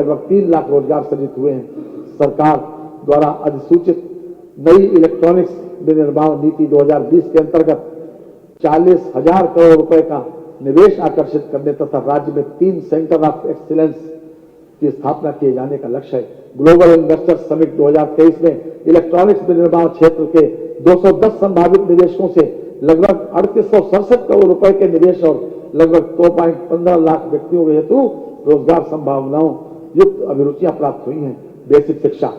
लगभग 3 लाख रोजगार सृजित हुए हैं। सरकार द्वारा अधिसूचित नई इलेक्ट्रॉनिक्स विनिर्माण नीति 2020 के अंतर्गत 40,000 करोड़ रुपए का निवेश आकर्षित करने तथा राज्य में 3 सेंटर ऑफ एक्सीलेंस की स्थापना किए जाने का लक्ष्य है। ग्लोबल इन्वेस्टर्स समिट 2023 में इलेक्ट्रॉनिक्स विनिर्माण क्षेत्र के 210 संभावित निवेशकों से लगभग 3867 करोड़ रुपए के निवेश और लगभग 2.15 लाख व्यक्तियों के हेतु रोजगार संभावनाओं युक्त अभिरुचियां प्राप्त हुई हैं। बेसिक शिक्षा,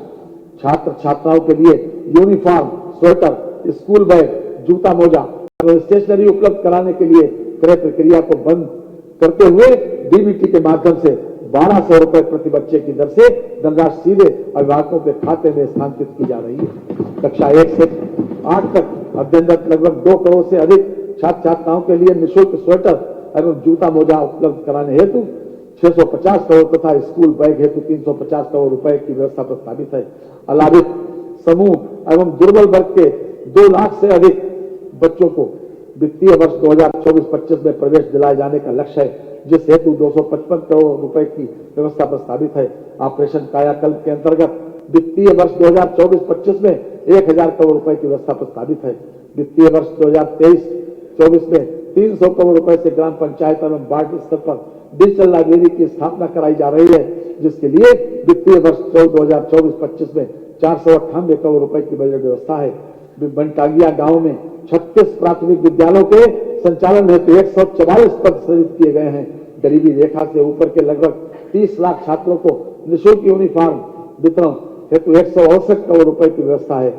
छात्र छात्राओं के लिए यूनिफॉर्म, स्वेटर, स्कूल बैग, जूता मोजा और स्टेशनरी उपलब्ध कराने के लिए क्रय प्रक्रिया को बंद करते हुए डीबीटी के माध्यम से 1200 रुपए प्रति बच्चे की दर से धनराशि सीधे अभिभावकों के खाते में स्थानांतरित की जा रही है। कक्षा 1 से 8 तक अध्ययनरत लगभग 2 करोड़ से अधिक छात्र छात्राओं के लिए निःशुल्क स्वेटर एवं जूता मोजा उपलब्ध कराने हेतु 650 करोड़ तथा स्कूल बैग हेतु 350 करोड़ रुपए की व्यवस्था प्रस्तावित है। अलाभित समूह एवं दुर्बल वर्ग के 2 लाख से अधिक बच्चों को वित्तीय वर्ष 2024-25 में प्रवेश दिलाए जाने का लक्ष्य है, जिस हेतु 255 करोड़ रुपए की व्यवस्था प्रस्तावित है। ऑपरेशन कायाकल्प के अंतर्गत वित्तीय वर्ष 2024-25 में 1000 करोड़ रुपए की व्यवस्था प्रस्तावित है। वित्तीय वर्ष 2023-24 में 300 करोड़ रुपए से ग्राम पंचायत एवं वार्ड स्तर पर डिजिटल लाइब्रेरी की स्थापना कराई जा रही है, जिसके लिए वित्तीय वर्ष 2024-25 में 498 करोड़ रुपए की बजट व्यवस्था है। बनटांगिया गांव में 36 प्राथमिक विद्यालयों के संचालन हेतु 144 पद सृजित किए गए हैं। गरीबी रेखा से ऊपर के लगभग 30 लाख छात्रों को निःशुल्क यूनिफॉर्म वितरण हेतु 168 करोड़ रुपए की व्यवस्था है।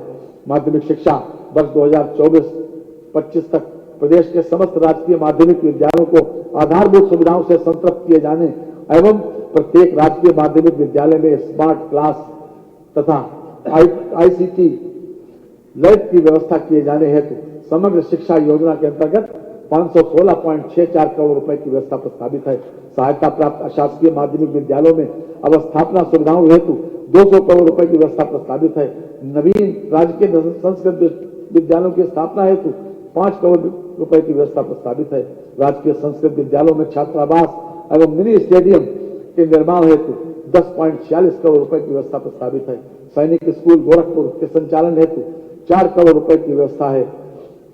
माध्यमिक शिक्षा वर्ष 2024-25 तक प्रदेश के समस्त राजकीय माध्यमिक विद्यालयों को आधारभूत सुविधाओं से संतृप्त किए जाने एवं प्रत्येक राजकीय माध्यमिक विद्यालय में स्मार्ट क्लास तथा आईसीटी लैब की व्यवस्था किए जाने हेतु समग्र शिक्षा योजना के अंतर्गत 516.64 करोड़ रुपए की व्यवस्था प्रस्तावित है। सहायता प्राप्त अशासकीय माध्यमिक विद्यालयों में अवस्थापना सुविधाओं हेतु 200 करोड़ रुपए की व्यवस्था प्रस्तावित है। नवीन राजकीय संस्कृत विद्यालयों की स्थापना हेतु 5 करोड़ रुपए की व्यवस्था प्रस्तावित है। राजकीय संस्कृत विद्यालयों में छात्रावास एवं मिनी स्टेडियम के निर्माण हेतु 10.46 करोड़ रुपए की व्यवस्था प्रस्तावित है। सैनिक स्कूल गोरखपुर के संचालन हेतु 4 करोड़ रुपए की व्यवस्था है।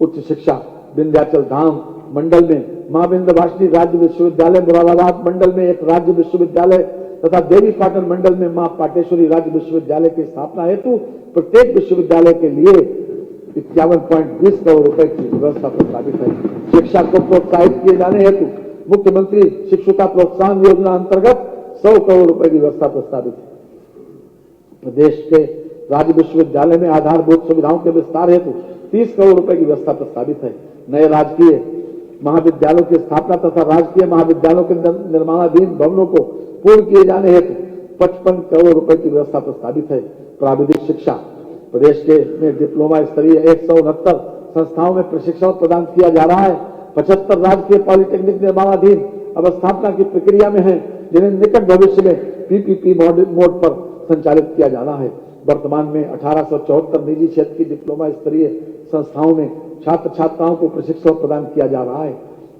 उच्च शिक्षा विंध्याचल धाम मंडल में मां विंध्यवासिनी राज्य विश्वविद्यालय, मुरादाबाद मंडल में एक राज्य विश्वविद्यालय तथा देवी पाटन मंडल में मां पाटेश्वरी राज्य विश्वविद्यालय की स्थापना हेतु प्रत्येक विश्वविद्यालय के लिए 51.20 करोड़ रुपए की व्यवस्था प्रस्तावित है। शिक्षा को प्रोत्साहित किए जाने हेतु मुख्यमंत्री शिक्षुता प्रोत्साहन योजना अंतर्गत 100 करोड़ रुपए की व्यवस्था प्रस्तावित है। प्रदेश के राज्य विश्वविद्यालय में आधारभूत सुविधाओं के विस्तार हेतु 30 करोड़ रुपए की व्यवस्था प्रस्तावित है। नए राजकीय महाविद्यालयों की स्थापना तथा राजकीय महाविद्यालयों के निर्माणाधीन भवनों को पूर्ण किए जाने हेतु 55 करोड़ रुपए की व्यवस्था प्रस्तावित है। प्राविधिक शिक्षा प्रदेश के में डिप्लोमा स्तरीय 169 संस्थाओं में प्रशिक्षण प्रदान किया जा रहा है। 75 राजकीय पॉलिटेक्निक निर्माणाधीन अवस्थापना की प्रक्रिया में है, जिन्हें निकट भविष्य में पीपीपी मोड पर संचालित किया जाना है। वर्तमान में 1874 निजी क्षेत्र की डिप्लोमा स्तरीय संस्थाओं में छात्र छात्राओं को प्रशिक्षण प्रदान किया जा रहा है।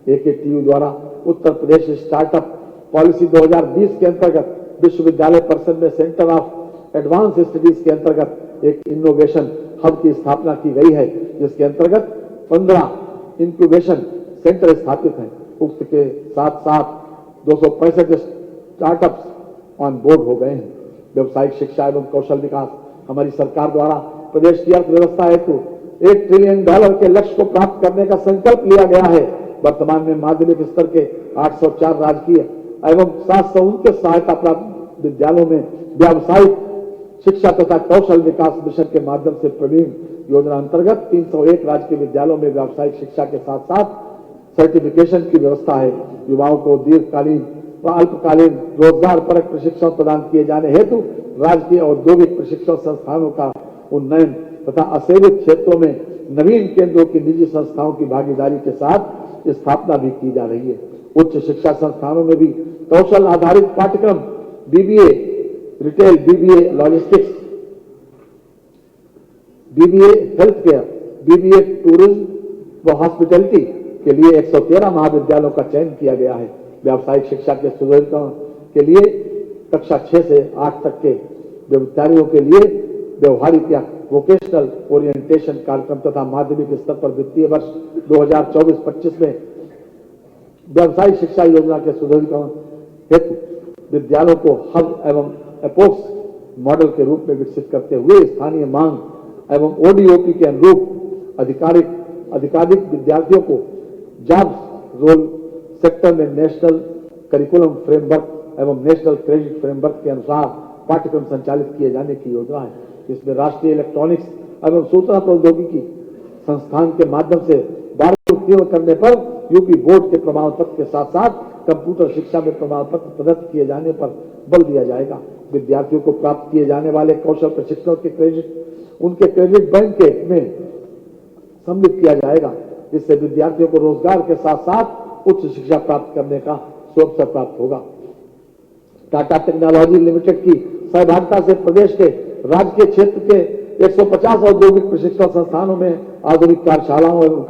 एकेटीयू द्वारा उत्तर प्रदेश स्टार्टअप पॉलिसी 2020 के अंतर्गत विश्वविद्यालय परिसर में सेंटर ऑफ एडवांस स्टडीज के अंतर्गत एक इनोवेशन हब की स्थापना की गई है, जिसके अंतर्गत 15 इंक्यूबेशन सेंटर स्थापित हैं। उक्त के साथ साथ 265 स्टार्टअप्स ऑन बोर्ड हो गए हैं। व्यवसायिक शिक्षा एवं कौशल विकास हमारी सरकार द्वारा प्रदेश की अर्थव्यवस्था हेतु $1 ट्रिलियन के लक्ष्य को प्राप्त करने का संकल्प लिया गया है। वर्तमान में माध्यमिक स्तर के 804 राजकीय एवं 729 सहायता प्राप्त विद्यालयों में व्यावसायिक शिक्षा तथा कौशल विकास मिशन के माध्यम से प्रवीण योजना अंतर्गत 301 राजकीय विद्यालयों में व्यावसायिक शिक्षा के साथ साथ सर्टिफिकेशन की व्यवस्था है। युवाओं को दीर्घकालीन व अल्पकालीन रोजगार परक प्रशिक्षण प्रदान किए जाने हेतु राजकीय औद्योगिक प्रशिक्षण संस्थानों का उन्नयन तथा असेवित क्षेत्रों में नवीन केंद्रों की निजी संस्थाओं की भागीदारी के साथ स्थापना भी की जा रही है। उच्च शिक्षा संस्थानों में भी कौशल आधारित पाठ्यक्रम BBA retail, BBA logistics, BBA health care, BBA tourism व हॉस्पिटैलिटी के लिए 113 महाविद्यालयों का चयन किया गया है। व्यावसायिक शिक्षा के सुदृढ़ीकरण के लिए कक्षा 6 से 8 तक के विद्यार्थियों के लिए व्यवहारिक या वोकेशनल ओरिएंटेशन कार्यक्रम तथा माध्यमिक स्तर पर वित्तीय वर्ष 2024-25 में व्यावसायिक शिक्षा योजना के सुदृढ़ीकरण हेतु विद्यालयों को हब एवं एपोक्स मॉडल के रूप में विकसित करते हुए स्थानीय मांग एवं ओडीओपी के अनुरूप अधिकाधिक विद्यार्थियों को जॉब्स रोल सेक्टर में नेशनल करिकुलम फ्रेमवर्क एवं नेशनल क्रेडिट फ्रेमवर्क के अनुसार पाठ्यक्रम संचालित किए जाने की योजना है। इसमें राष्ट्रीय इलेक्ट्रॉनिक्स एवं सूचना प्रौद्योगिकी संस्थान के माध्यम से 12वीं उत्तीर्ण करने पर यूपी बोर्ड के प्रमाण पत्र के साथ साथ कंप्यूटर शिक्षा में प्रमाण पत्र प्रदत्त किए जाने पर बल दिया जाएगा। विद्यार्थियों को प्राप्त किए जाने वाले कौशल प्रशिक्षण के क्रेडिट उनके क्रेडिट बैंक में सम्मिलित किया जाएगा। इससे विद्यार्थियों को रोजगार के साथ साथ उच्च शिक्षा प्राप्त करने का अवसर प्राप्त होगा। टाटा टेक्नोलॉजी लिमिटेड की सहभागिता से प्रदेश के राजकीय क्षेत्र के 150 औद्योगिक प्रशिक्षण संस्थानों में आधुनिक कार्यशालाओं एवं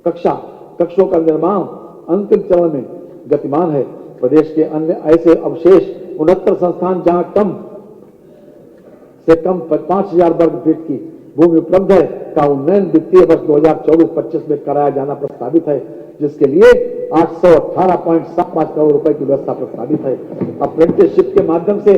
कक्षों का निर्माण अंतिम चरण में गतिमान है। प्रदेश के अन्य ऐसे अवशेष 69 संस्थान जहां कम से कम 5000 वर्ग फीट की भूमि उपलब्ध है का उन्नयन वित्तीय वर्ष 2024-25 में कराया जाना प्रस्तावित है, जिसके लिए 818.75 करोड़ रुपए की व्यवस्था प्रस्तावित है। अप्रेंटिसशिप के माध्यम से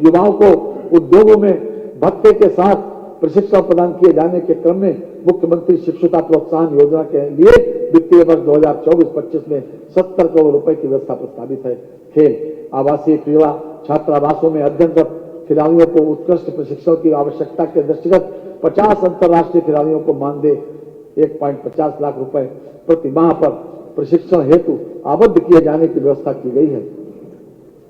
युवाओं को उद्योगों में भत्ते के साथ प्रशिक्षण प्रदान किए जाने के क्रम में मुख्यमंत्री शिक्षुता प्रोत्साहन योजना के लिए वित्तीय वर्ष 2024-25 में 70 करोड़ रुपए की व्यवस्था प्रस्तावित है। खेल आवासीय क्रीड़ा छात्रावासों में अध्ययनरत खिलाड़ियों को उत्कृष्ट प्रशिक्षण की आवश्यकता के दृष्टिगत 50 अंतर्राष्ट्रीय खिलाड़ियों को मानदेय 1.50 लाख रुपए प्रति माह पर प्रशिक्षण हेतु आबद्ध किए जाने की व्यवस्था की गई है।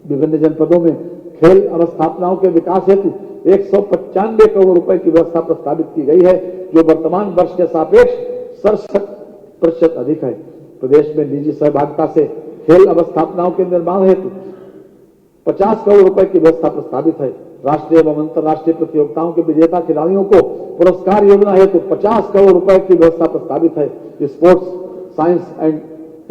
विभिन्न जनपदों में खेल अवस्थापनाओं के विकास हेतु 195 करोड़ रुपए की व्यवस्था प्रस्तावित की गई है, जो वर्तमान वर्ष के सापेक्ष 67% अधिक है। प्रदेश में निजी सहभागिता से खेल अवस्थापनाओं के निर्माण हेतु 50 करोड़ रुपए की व्यवस्था प्रस्तावित है। राष्ट्रीय एवं अंतर्राष्ट्रीय प्रतियोगिताओं के विजेता खिलाड़ियों को पुरस्कार योजना हेतु 50 करोड़ रुपए की व्यवस्था प्रस्तावित है। Sports science and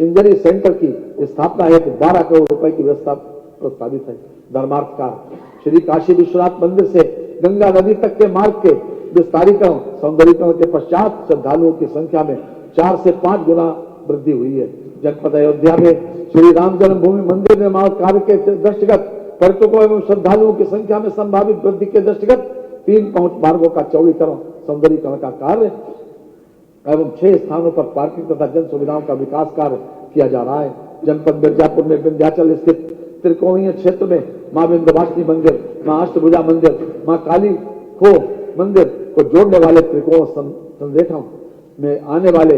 injury centre की स्थापना हेतु 12 करोड़ रुपए की व्यवस्था प्रस्तावित है। धर्मार्थ कार्य श्री काशी विश्वनाथ मंदिर से गंगा नदी तक के मार्ग के विस्तारीकरण सौंदर्यीकरण के पश्चात श्रद्धालुओं की संख्या में 4 से 5 गुना वृद्धि हुई है। जनपद अयोध्या में श्री राम जन्मभूमि मंदिर निर्माण कार्य के दृष्टिगत पर्यटकों एवं श्रद्धालुओं की संख्या में संभावित वृद्धि के दृष्टिगत 3 पहुंच मार्गों का चौड़ीकरण सौंदर्यीकरण का कार्य एवं 6 स्थानों पर पार्किंग तथा जन सुविधाओं का विकास कार्य किया जा रहा है। जनपद मिर्जापुर में विंध्याचल स्थित त्रिकोणीय क्षेत्र में मां विंध्यवासिनी मंदिर, मां अष्टभुजा मंदिर, मां काली खो मंदिर को जोड़ने वाले त्रिकोण संरेखण में आने वाले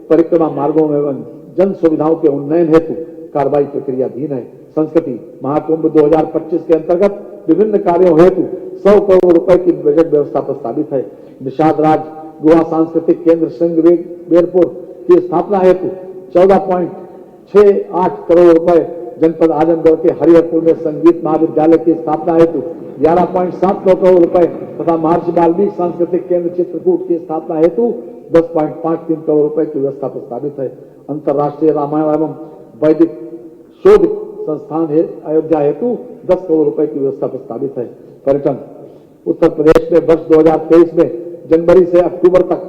परिक्रमा मार्गों एवं जन सुविधाओं के उन्नयन हेतु कार्रवाई प्रक्रियाधीन है। संस्कृति महाकुंभ 2025 के अंतर्गत विभिन्न कार्यों हेतु 100 करोड़ रुपए की बजट व्यवस्था प्रस्तावित है। निषाद राज गुहा सांस्कृतिक केंद्र श्रृंगवेरपुर की स्थापना हेतु 14.68 करोड़ रुपए, जनपद आजमगढ़ के हरिहरपुर में संगीत महाविद्यालय की स्थापना हेतु 11.79 करोड़ रुपए तथा महर्षि वाल्मीकि सांस्कृतिक केंद्र चित्रकूट की स्थापना हेतु 10.53 करोड़ रुपए की व्यवस्था प्रस्तावित है। अंतर्राष्ट्रीय रामायण एवं वैदिक शोध संस्थान अयोध्या हेतु 10 करोड़ रुपए की व्यवस्था प्रस्तावित है। पर्यटन उत्तर प्रदेश में वर्ष 2023 में जनवरी से अक्टूबर तक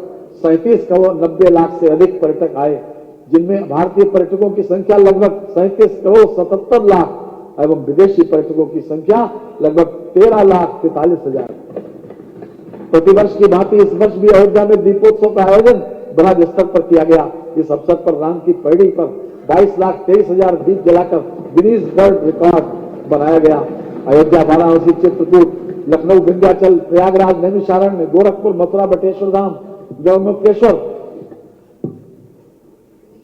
37 करोड़ 90 लाख से अधिक पर्यटक आए, जिनमें भारतीय पर्यटकों की संख्या लगभग 37 करोड़ 77 लाख एवं विदेशी पर्यटकों की संख्या लगभग 13 लाख 43 हजार। प्रतिवर्ष की भांति इस वर्ष भी अयोध्या में दीपोत्सव का आयोजन बृहद स्तर पर किया गया। इस अवसर पर राम की पैड़ी पर 22,23,000 दीप जलाकर गिनीज वर्ल्ड रिकॉर्ड बनाया गया। अयोध्या, वाराणसी, चित्रकूट, लखनऊ, विंध्याचल, प्रयागराज, नैमिषारण्य, गोरखपुर, मथुरा, बटेश्वर धाम, जम्मुकेश्वर,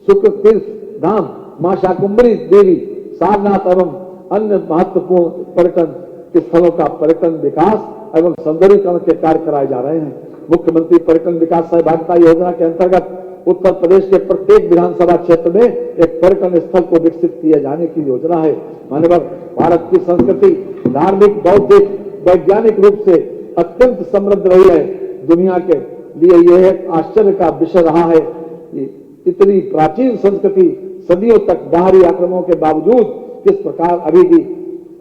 शुक्र तीर्थ धाम, मां शाकुंभरी देवी, सारनाथ एवं अन्य महत्वपूर्ण पर्यटन स्थलों का पर्यटन विकास एवं सौंदर्यीकरण के कार्य कराए जा रहे हैं। मुख्यमंत्री पर्यटन विकास सहभागिता योजना के अंतर्गत उत्तर प्रदेश के प्रत्येक विधानसभा क्षेत्र में एक पर्यटन स्थल को विकसित किए जाने की योजना है। माननीय भारत की संस्कृति धार्मिक, बौद्धिक, वैज्ञानिक रूप से अत्यंत समृद्ध रही है। दुनिया के लिए यह एक आश्चर्य का विषय रहा है कि इतनी प्राचीन संस्कृति सदियों तक बाहरी आक्रमणों के बावजूद किस प्रकार अभी भी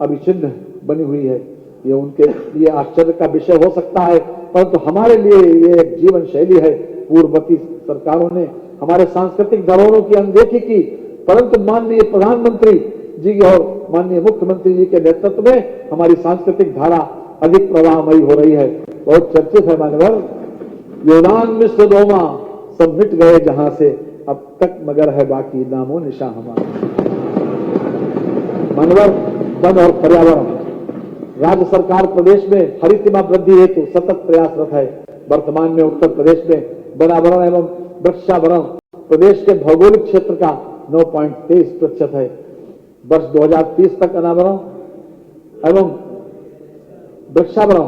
अविच्छिन्न बनी हुई है। ये उनके लिए आश्चर्य का विषय हो सकता है, परंतु हमारे लिए ये एक जीवन शैली है। पूर्ववर्ती सरकारों ने हमारे सांस्कृतिक धरोहरों की अनदेखी की, परंतु माननीय प्रधानमंत्री जी और माननीय मुख्यमंत्री जी के नेतृत्व में हमारी सांस्कृतिक धारा अधिक प्रवाहमयी हो रही है। बहुत चर्चित है मान्यवर, योदान मिश्र दोमा सब मिट गए जहां से, अब तक मगर है बाकी नामो निशा हमारा। मान्यवर, वन और पर्यावरण, राज्य सरकार प्रदेश में हरितिमा वृद्धि हेतु सतत प्रयासरत है। वर्तमान में उत्तर प्रदेश में वनावरण एवं वृक्षावरण प्रदेश के भौगोलिक क्षेत्र का 9.23% है। वर्ष 2030 तक अनावरण एवं वृक्षावरण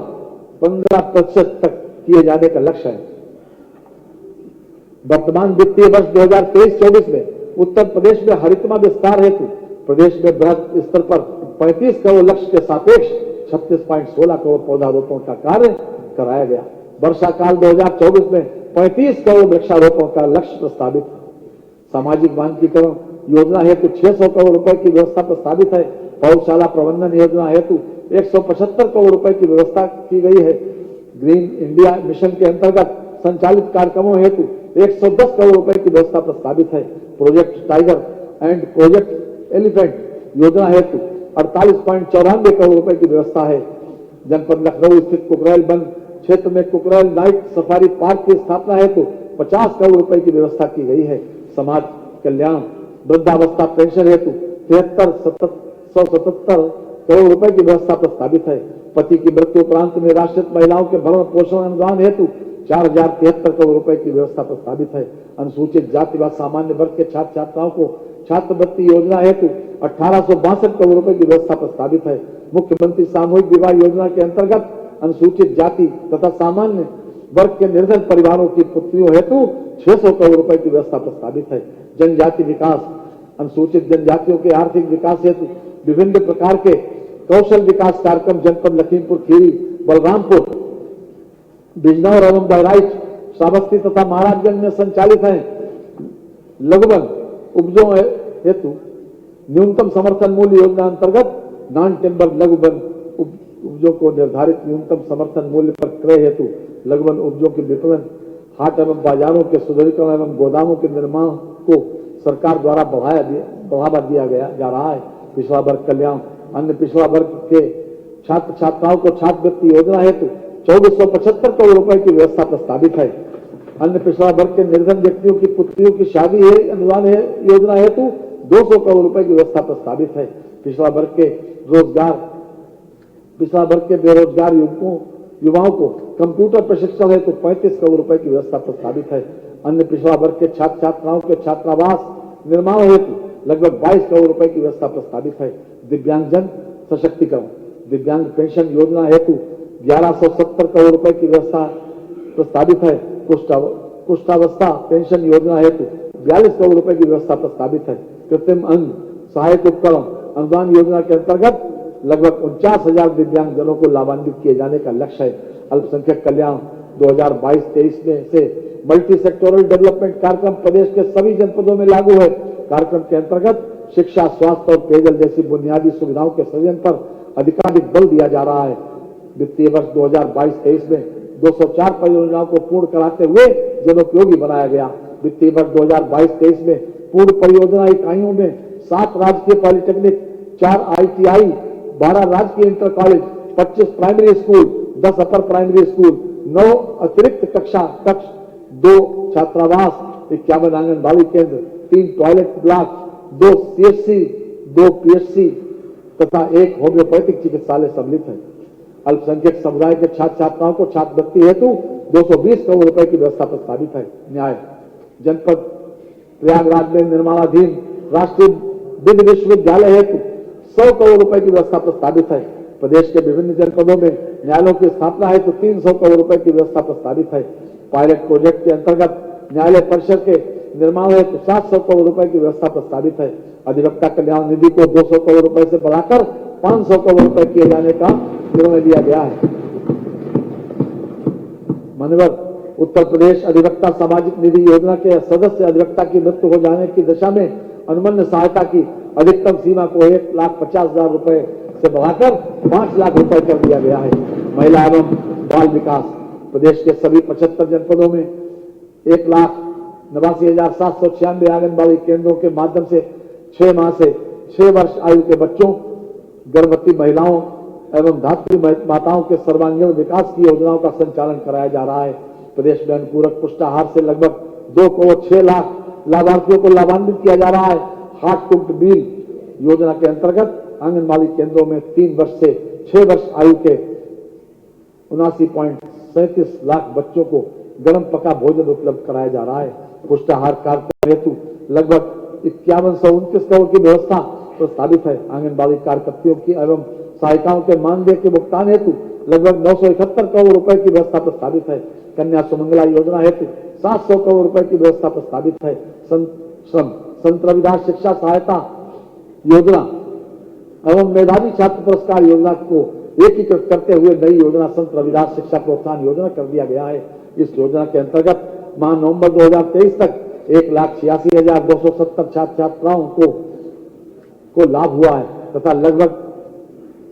15% तक किए जाने का लक्ष्य है। वर्तमान वित्तीय वर्ष 2023-24 में उत्तर प्रदेश में हरितमा विस्तार हेतु प्रदेश में बृहद स्तर पर 35 करोड़ लक्ष्य के सापेक्ष 36.16 करोड़ पौधारोपण का कार्य कराया गया। वर्षा काल 2024 में 35 करोड़ वृक्षारोपण का लक्ष्य प्रस्तावित। सामाजिक मानकीकरण योजना हेतु 600 करोड़ रुपए की व्यवस्था प्रस्तावित है। पौधशाला प्रबंधन योजना हेतु 175 करोड़ रुपए की व्यवस्था की गई है। ग्रीन इंडिया मिशन के अंतर्गत संचालित कार्यक्रमों हेतु 110 करोड़ रुपए की व्यवस्था प्रस्तावित है। Project tiger and project elephant योजना हेतु 48.94 करोड़ रुपए की व्यवस्था है। जनपद लखनऊ स्थित कुकरेल वन क्षेत्र में कुकरेल नाइट सफारी पार्क की स्थापना हेतु 50 करोड़ रुपए की व्यवस्था की गई है। समाज कल्याण वृद्धावस्था पेंशन हेतु 73,177 करोड़ रुपए की व्यवस्था प्रस्तावित है। पति की मृत्यु उपरांत निराश्रित महिलाओं के भरण पोषण अनुदान हेतु 4,073 करोड़ रुपए की व्यवस्था प्रस्तावित है। अनुसूचित जाति व सामान्य वर्ग के छात्र छात्राओं को छात्रवृत्ति योजना हेतु 1862 करोड़ रुपए की व्यवस्था प्रस्तावित है। मुख्यमंत्री सामूहिक विवाह योजना के अंतर्गत अनुसूचित जाति तथा सामान्य वर्ग के निर्धन परिवारों की पुत्रियों हेतु 600 करोड़ रुपए की व्यवस्था प्रस्तावित है। जनजाति विकास, अनुसूचित जनजातियों के आर्थिक विकास हेतु विभिन्न प्रकार के कौशल विकास कार्यक्रम जनपद लखीमपुर खीरी, बलरामपुर, बिजनौर एवं बहराइच, श्रावस्ती तथा महाराजगंज में संचालित हैं। लघुवन उपजों हेतु न्यूनतम समर्थन मूल्य योजना अंतर्गत नॉन टिम्बर लघुवन उपजों को निर्धारित न्यूनतम समर्थन मूल्य पर क्रय हेतु लघुवन उपजों के विपणन, हाट एवं बाजारों के सुदृढ़ीकरण एवं गोदामों के निर्माण को सरकार द्वारा बढ़ावा दिया गया जा रहा है। पिछड़ा वर्ग कल्याण, अन्य पिछड़ा वर्ग के छात्र छात्राओं को छात्रवृत्ति योजना हेतु 2475 करोड़ रुपए की व्यवस्था प्रस्तावित है। अन्य पिछड़ा वर्ग के निर्धन व्यक्तियों की पुत्रियों की शादी अनुदान योजना हेतु 200 करोड़ रुपए की व्यवस्था प्रस्तावित है। पिछड़ा वर्ग के बेरोजगार युवाओं को कंप्यूटर प्रशिक्षण हेतु 35 करोड़ रुपए की व्यवस्था प्रस्तावित है। अन्य पिछड़ा वर्ग के छात्र छात्राओं के छात्रावास निर्माण हेतु लगभग 22 करोड़ रुपए की व्यवस्था प्रस्तावित है। दिव्यांगजन सशक्तिकरण, दिव्यांग पेंशन योजना हेतु 1170 करोड़ रुपए की व्यवस्था प्रस्तावित है। कुष्ठावस्था पेंशन योजना हेतु 42 करोड़ रुपए की व्यवस्था प्रस्तावित है। कृत्रिम अंग सहायक उपकरण अनुदान योजना के अंतर्गत लगभग 49,000 दिव्यांग जनों को लाभान्वित किए जाने का लक्ष्य है। अल्पसंख्यक कल्याण 2022-23 में से मल्टी सेक्टोरल डेवलपमेंट कार्यक्रम प्रदेश के सभी जनपदों में लागू है। कार्यक्रम के अंतर्गत शिक्षा, स्वास्थ्य और पेयजल जैसी बुनियादी सुविधाओं के सृजन पर अधिकाधिक बल दिया जा रहा है। वित्तीय वर्ष 2022-23 में 204 परियोजनाओं को पूर्ण कराते हुए जनोपयोगी बनाया गया। वित्तीय वर्ष 2022-23 में पूर्ण परियोजना इकाइयों में 7 राजकीय पॉलिटेक्निक, 4 ITI, 12 राजकीय inter college, 25 primary school, 10 upper primary school, 9 अतिरिक्त कक्ष, 2 छात्रावास, 51 आंगनबाड़ी केंद्र, 3 टॉयलेट ब्लॉक, 2 CHC, 2 PHC तथा 1 होम्योपैथिक चिकित्सालय सम्मिलित है। अल्पसंख्यक समुदाय के छात्र छात्राओं को छात्रवृत्ति हेतु 220 करोड़ रुपए की व्यवस्था प्रस्तावित है। न्याय, जनपद प्रयागराज में निर्माणाधीन राष्ट्रीय विधि विश्वविद्यालय हेतु 100 करोड़ रुपए की व्यवस्था प्रस्तावित है। प्रदेश के विभिन्न जनपदों में न्यायालयों की स्थापना हेतु 300 करोड़ रुपए की व्यवस्था प्रस्तावित है। पायलट प्रोजेक्ट के अंतर्गत न्यायालय परिसर के निर्माण हेतु 700 करोड़ रुपए की व्यवस्था प्रस्तावित है। अधिवक्ता कल्याण निधि को 200 करोड़ रुपए से बढ़ाकर 500 करोड़ रुपए किए जाने का निर्णय लिया गया है। मान्यवर, उत्तर प्रदेश अधिवक्ता सामाजिक निधि योजना के सदस्य अधिवक्ता की मृत्यु हो जाने की दशा में अनुमन्य सहायता की अधिकतम सीमा को 1,50,000 रुपए से बढ़ाकर 5 लाख रुपए कर दिया गया है। महिला एवं बाल विकास, प्रदेश के सभी 75 जनपदों में 1,89,796 आंगनबाड़ी केंद्रों के माध्यम से 6 माह से 6 वर्ष आयु के बच्चों, गर्भवती महिलाओं एवं धात्री माताओं के सर्वांगीण विकास की योजनाओं का संचालन कराया जा रहा है। प्रदेश में अनुपूरक पुष्टाहार से लगभग 2 करोड़ 6 लाख लाभार्थियों को लाभान्वित किया जा रहा है। हार्ट कुक्ड मील योजना के अंतर्गत आंगनबाड़ी केंद्रों में 3 वर्ष से 6 वर्ष आयु के 79.37 लाख बच्चों को गर्म पका भोजन उपलब्ध कराया जा रहा है। पुष्टाहार कार्यक्रम हेतु लगभग 5129 करोड़ की व्यवस्था प्रस्तावित है। आंगनबाड़ी कार्यकर्तियों की एवं सहायिकाओं के मानदेय के भुगतान हेतु लगभग 971 करोड़ रुपए की व्यवस्था प्रस्तावित है। कन्या सुमंगला योजना हेतु 700 करोड़ रुपए की व्यवस्था प्रस्तावित है। संत रविदास शिक्षा सहायता योजना एवं मेधावी छात्र पुरस्कार योजना को एकीकृत करते हुए नई योजना संत रविदास शिक्षा प्रोत्साहन योजना कर दिया गया है। इस योजना के अंतर्गत माह नवंबर 2023 तक 1,86,270 छात्र छात्राओं को लाभ हुआ है तथा लगभग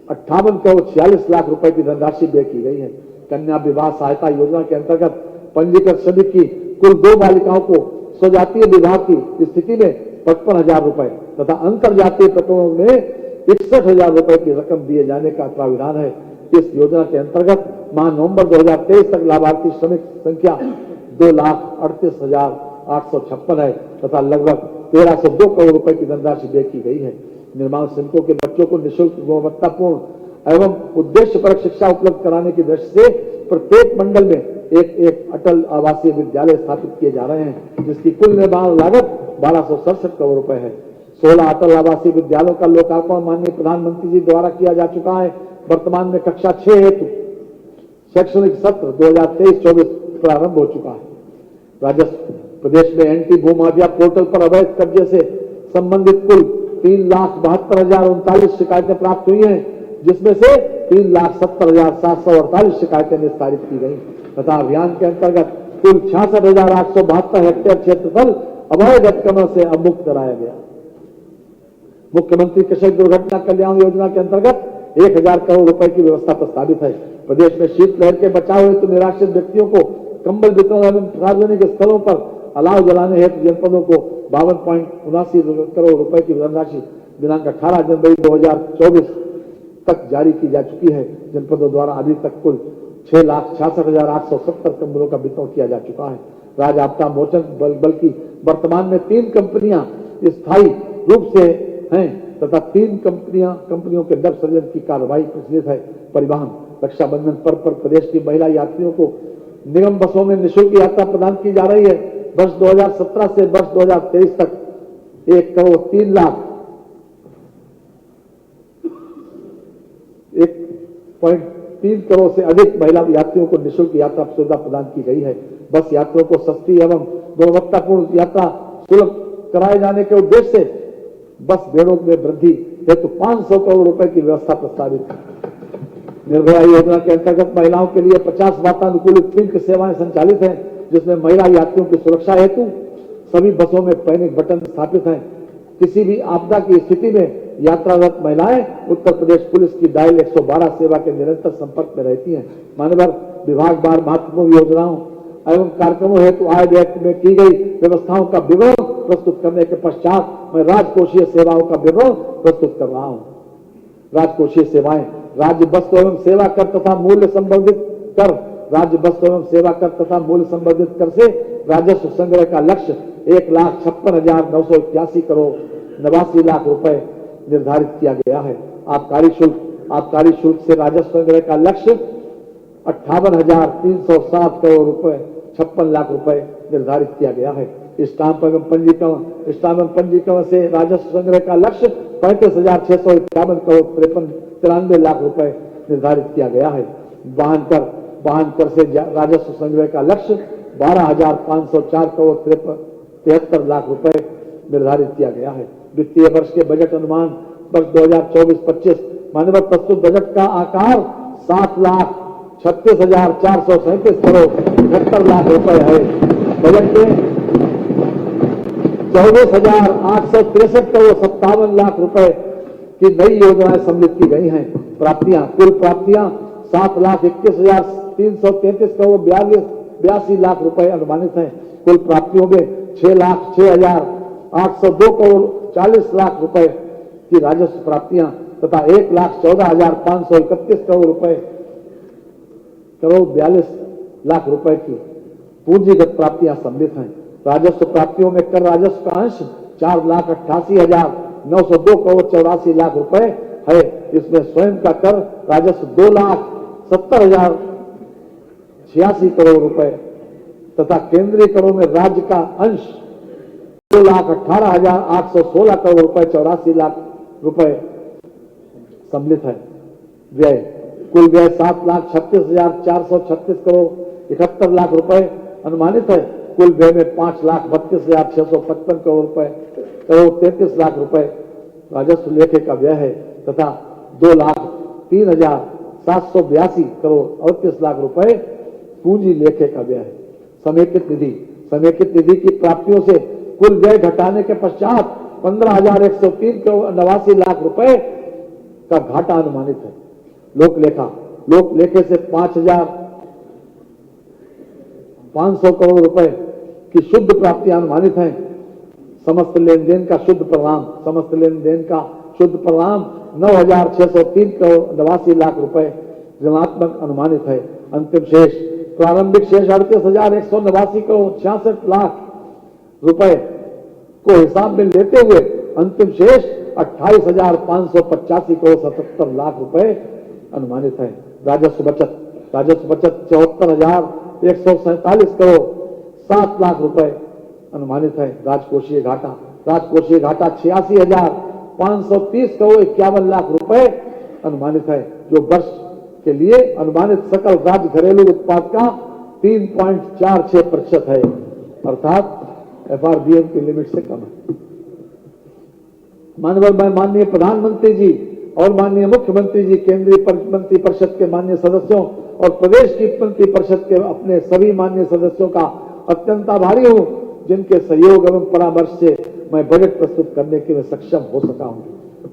58 करोड़ 46 लाख रुपए की धनराशि व्यय की गई है। कन्या विवाह सहायता योजना के अंतर्गत पंजीकृत सभी की कुल 2 बालिकाओं को स्वजातीय विवाह की स्थिति में 55,000 रुपए तथा अंतर जातीय प्रकरणों में 61,000 रुपए की रकम दिए जाने का प्राविधान है। इस योजना के अंतर्गत माह नवंबर 2023 तक लाभार्थी श्रमिक संख्या 2,38,856 है तथा लगभग 1,302 करोड़ रुपए की धनराशि व्यय की गई है। निर्माण श्रमिकों के बच्चों को निःशुल्क गुणवत्तापूर्ण एवं उद्देश्यपरक शिक्षा उपलब्ध कराने की दृष्टि से प्रत्येक मंडल में एक अटल आवासीय विद्यालय स्थापित किए जा रहे हैं, जिसकी कुल निर्माण लागत 1,267 करोड़ रुपए है। 16 अटल आवासीय विद्यालयों का लोकार्पण माननीय प्रधानमंत्री जी द्वारा किया जा चुका है। वर्तमान में कक्षा 6 हेतु शैक्षणिक सत्र 2023-24 प्रारंभ हो चुका है। राजस्व, प्रदेश में एंटी भूमाफिया पोर्टल पर अवैध कब्जे से संबंधित कुल 3,72,039 शिकायतें प्राप्त हुई हैं, जिसमें से 3,70,748 शिकायतें निस्तारित की गई तथा अभियान के अंतर्गत कुल 66,872 हेक्टेयर क्षेत्रफल अवैध अतिक्रमण से अवमुक्त कराया गया। मुख्यमंत्री कृषक दुर्घटना कल्याण योजना के अंतर्गत 1,000 करोड़ रुपए की व्यवस्था प्रस्तावित है। प्रदेश में शीतलहर के बचाव हेतु निराश्रित व्यक्तियों को कंबल वितरण एवं सार्वजनिक स्थलों पर अलाव जलाने हेतु जनपदों को 52.79 करोड़ रुपए की धनराशि दिनांक 18 जनवरी 2024 तक जारी की जा चुकी है। जनपदों द्वारा अभी तक कुल 6,66,870 कंबलों का वितरण किया जा चुका है। राज्य आपदा मोचन बल की वर्तमान में 3 कंपनियां स्थायी रूप से हैं तथा 3 कंपनियों के डब सृजन की कार्रवाई प्रचलित है। परिवहन, रक्षाबंधन पर्व पर प्रदेश की महिला यात्रियों को निगम बसों में निःशुल्क यात्रा प्रदान की जा रही है। वर्ष 2017 से वर्ष 2023 तक 1,03 करोड़ से अधिक महिला यात्रियों को निःशुल्क यात्रा सुविधा प्रदान की गई है। बस यात्रियों को सस्ती एवं गुणवत्तापूर्ण यात्रा सुलभ कराए जाने के उद्देश्य से बस बेड़ों में वृद्धि हेतु 500 करोड़ रुपए की व्यवस्था प्रस्तावित है। निर्भया योजना के अंतर्गत महिलाओं के लिए 50 वातानुकूलित पिंक सेवाएं संचालित हैं, जिसमें महिला यात्रियों की सुरक्षा हेतु सभी बसों में पैनिक बटन स्थापित हैं। किसी भी आपदा की स्थिति में यात्रारत महिलाएं उत्तर प्रदेश पुलिस की डायल 112 सेवा के निरंतर संपर्क में रहती हैं। मानव विभाग द्वारा महत्वपूर्ण योजनाओं एवं कार्यक्रमों हेतु आय व्यय में की गई व्यवस्थाओं का विवरण प्रस्तुत करने के पश्चात मैं राजकोषीय सेवाओं का विवरण प्रस्तुत कर रहा हूं। राजकोषीय सेवाएं, राज्य वस्तु एवं सेवा कर तथा मूल्य संबंधित कर, राज्य वस्तु एवं सेवा कर तथा मूल्य संबंधित कर से राजस्व संग्रह का लक्ष्य 1,56,981 करोड़ 89 लाख रुपए निर्धारित किया गया है। आबकारी शुल्क से राजस्व संग्रह का लक्ष्य 58,307 करोड़ रुपए 56 लाख रुपए निर्धारित किया गया है। स्टाम्प एवं पंजीकरण से राजस्व संग्रह का लक्ष्य 35,651 करोड़ 93 लाख रुपए निर्धारित किया गया है। वाहन कर से राजस्व संग्रह का लक्ष्य 12,504 करोड़ 73 लाख रुपए निर्धारित किया गया है। वित्तीय वर्ष के बजट अनुमान वर्ष 2024-25 मानव प्रस्तुत बजट का आकार 7,36,437 करोड़ 71 लाख रुपए है। बजट में 24,863 करोड़ 57 लाख रुपए की नई योजनाएं सम्मिलित की गई हैं। प्राप्तियां, कुल प्राप्तियां 7,21,333 करोड़ 82 लाख रुपए अनुमानित हैं। कुल प्राप्तियों में 6,06,802 करोड़ 40 लाख रुपए की राजस्व प्राप्तियां तथा 1,14,531 करोड़ 42 लाख रुपए की पूंजीगत प्राप्तियां सम्मिलित हैं। राजस्व प्राप्तियों में कर राजस्व का अंश 4,88,902 करोड़ 84 लाख रुपए है। इसमें स्वयं का कर राजस्व 2,70,086 करोड़ रुपए तथा केंद्रीय करों में राज्य का अंश 2,18,816 करोड़ रुपए 84 लाख रुपए सम्मिलित है। व्यय, कुल व्यय 7,36,436 करोड़ 71 लाख रुपए अनुमानित है। कुल व्यय में 5,32,655 करोड़ 33 लाख रुपए राजस्व लेखे का व्यय है तथा 2,03,782 करोड़ 38 लाख रुपए पूंजी लेखे का व्यय है। समेकित निधि, समेकित निधि की प्राप्तियों से कुल व्यय घटाने के पश्चात 15,103 करोड़ 89 लाख रुपए का घाटा अनुमानित है। लोकलेखा, लोकलेखे से 5,500 करोड़ रुपए की शुद्ध प्राप्तियां अनुमानित हैं। समस्त लेन देन का शुद्ध परिणाम, समस्त लेन देन का शुद्ध परिणाम 9,603 करोड़ 89 लाख रुपए ऋणात्मक अनुमानित है। अंतिम शेष, प्रारंभिक शेष 38,189 करोड़ 66 लाख रुपए को हिसाब में लेते हुए अंतिम शेष 28,585 करोड़ 77 लाख रुपए अनुमानित है। राजस्व बचत, राजस्व बचत 74,147 करोड़ 7 लाख रुपए अनुमानित है। राजकोषीय घाटा, राजकोषीय घाटा 86,530 करोड़ 51 लाख रुपए अनुमानित है, जो वर्ष के लिए अनुमानित सकल राज्य घरेलू उत्पाद का 3.46% है, अर्थात FRBM की लिमिट से कम है। माननीय प्रधानमंत्री जी और माननीय मुख्यमंत्री जी, केंद्रीय मंत्री परिषद के माननीय सदस्यों और प्रदेश की मंत्री परिषद के अपने सभी माननीय सदस्यों का अत्यंत आभारी हूं, जिनके सहयोग एवं परामर्श से मैं बजट प्रस्तुत करने के लिए सक्षम हो सका हूं।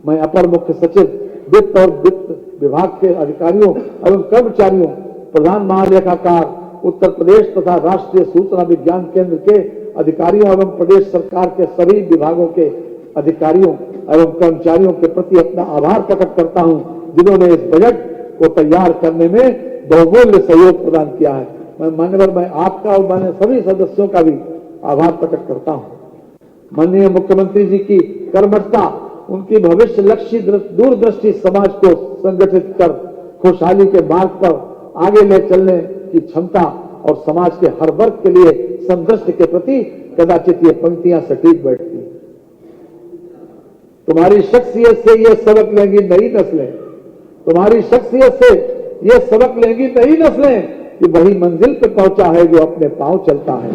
मैं अपर मुख्य सचिव वित्त और वित्त विभाग के अधिकारियों एवं कर्मचारियों, प्रधान महालेखाकार उत्तर प्रदेश तथा राष्ट्रीय सूचना विज्ञान केंद्र के अधिकारियों एवं प्रदेश सरकार के सभी विभागों के अधिकारियों एवं कर्मचारियों के प्रति अपना आभार प्रकट करता हूं, जिन्होंने इस बजट को तैयार करने में बहुमूल्य सहयोग प्रदान किया है। मैं आपका और माननीय सभी सदस्यों का भी आभार प्रकट करता हूं। माननीय मुख्यमंत्री जी की कर्मठता, उनकी भविष्य लक्ष्य दूरदृष्टि समाज को संगठित कर खुशहाली के मार्ग पर आगे ले चलने की क्षमता और समाज के हर वर्ग के लिए समदृष्टि के प्रति कदाचित ये पंक्तियां सटीक बैठती हैं। तुम्हारी शख्सियत से ये सबक लेंगी नई नस्लें, तुम्हारी शख्सियत से ये सबक लेंगी नई नस्लें कि वही मंजिल पे पहुंचा है जो अपने पांव चलता है।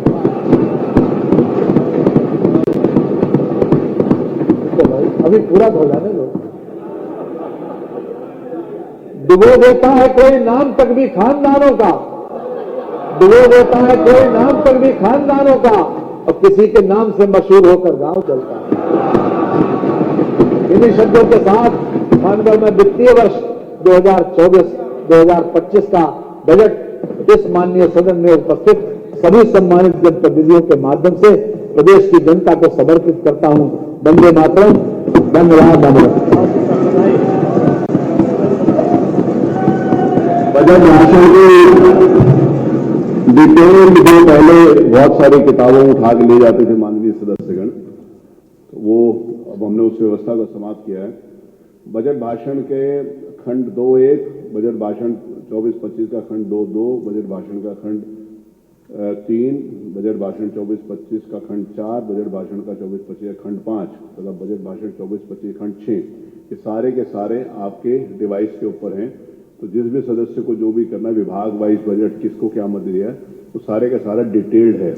तो भाई अभी पूरा धोलाने लो। डुबो देता है कोई नाम तक भी खानदानों का, डुबो देता है कोई नाम तक भी खानदानों का, और किसी के नाम से मशहूर होकर गांव चलता है। इन्हीं शब्दों के साथ माननीय मैं वित्तीय वर्ष 2024-2025 का बजट इस माननीय सदन में उपस्थित सभी सम्मानित जनप्रतिनिधियों के माध्यम से प्रदेश की जनता को समर्पित करता हूं। वंदे मातरम। धन्यवाद। बजट भाषण की डिटेल जो पहले बहुत सारी किताबों उठा के ले जाते थे माननीय सदस्यगण, तो वो अब हमने उस व्यवस्था को समाप्त किया है। बजट भाषण के खंड 2.1, बजट भाषण 24-25 का खंड 2.2, बजट भाषण का खंड 3, बजट भाषण 24-25 का खंड 4, बजट भाषण का 24-25 का खंड 5 तथा बजट भाषण 24-25 खंड 6, ये सारे के सारे आपके डिवाइस के ऊपर हैं। तो जिस भी सदस्य को जो भी करना है, विभाग वाइज बजट किसको क्या मत दिया है, वो सारे का सारा डिटेल्ड है।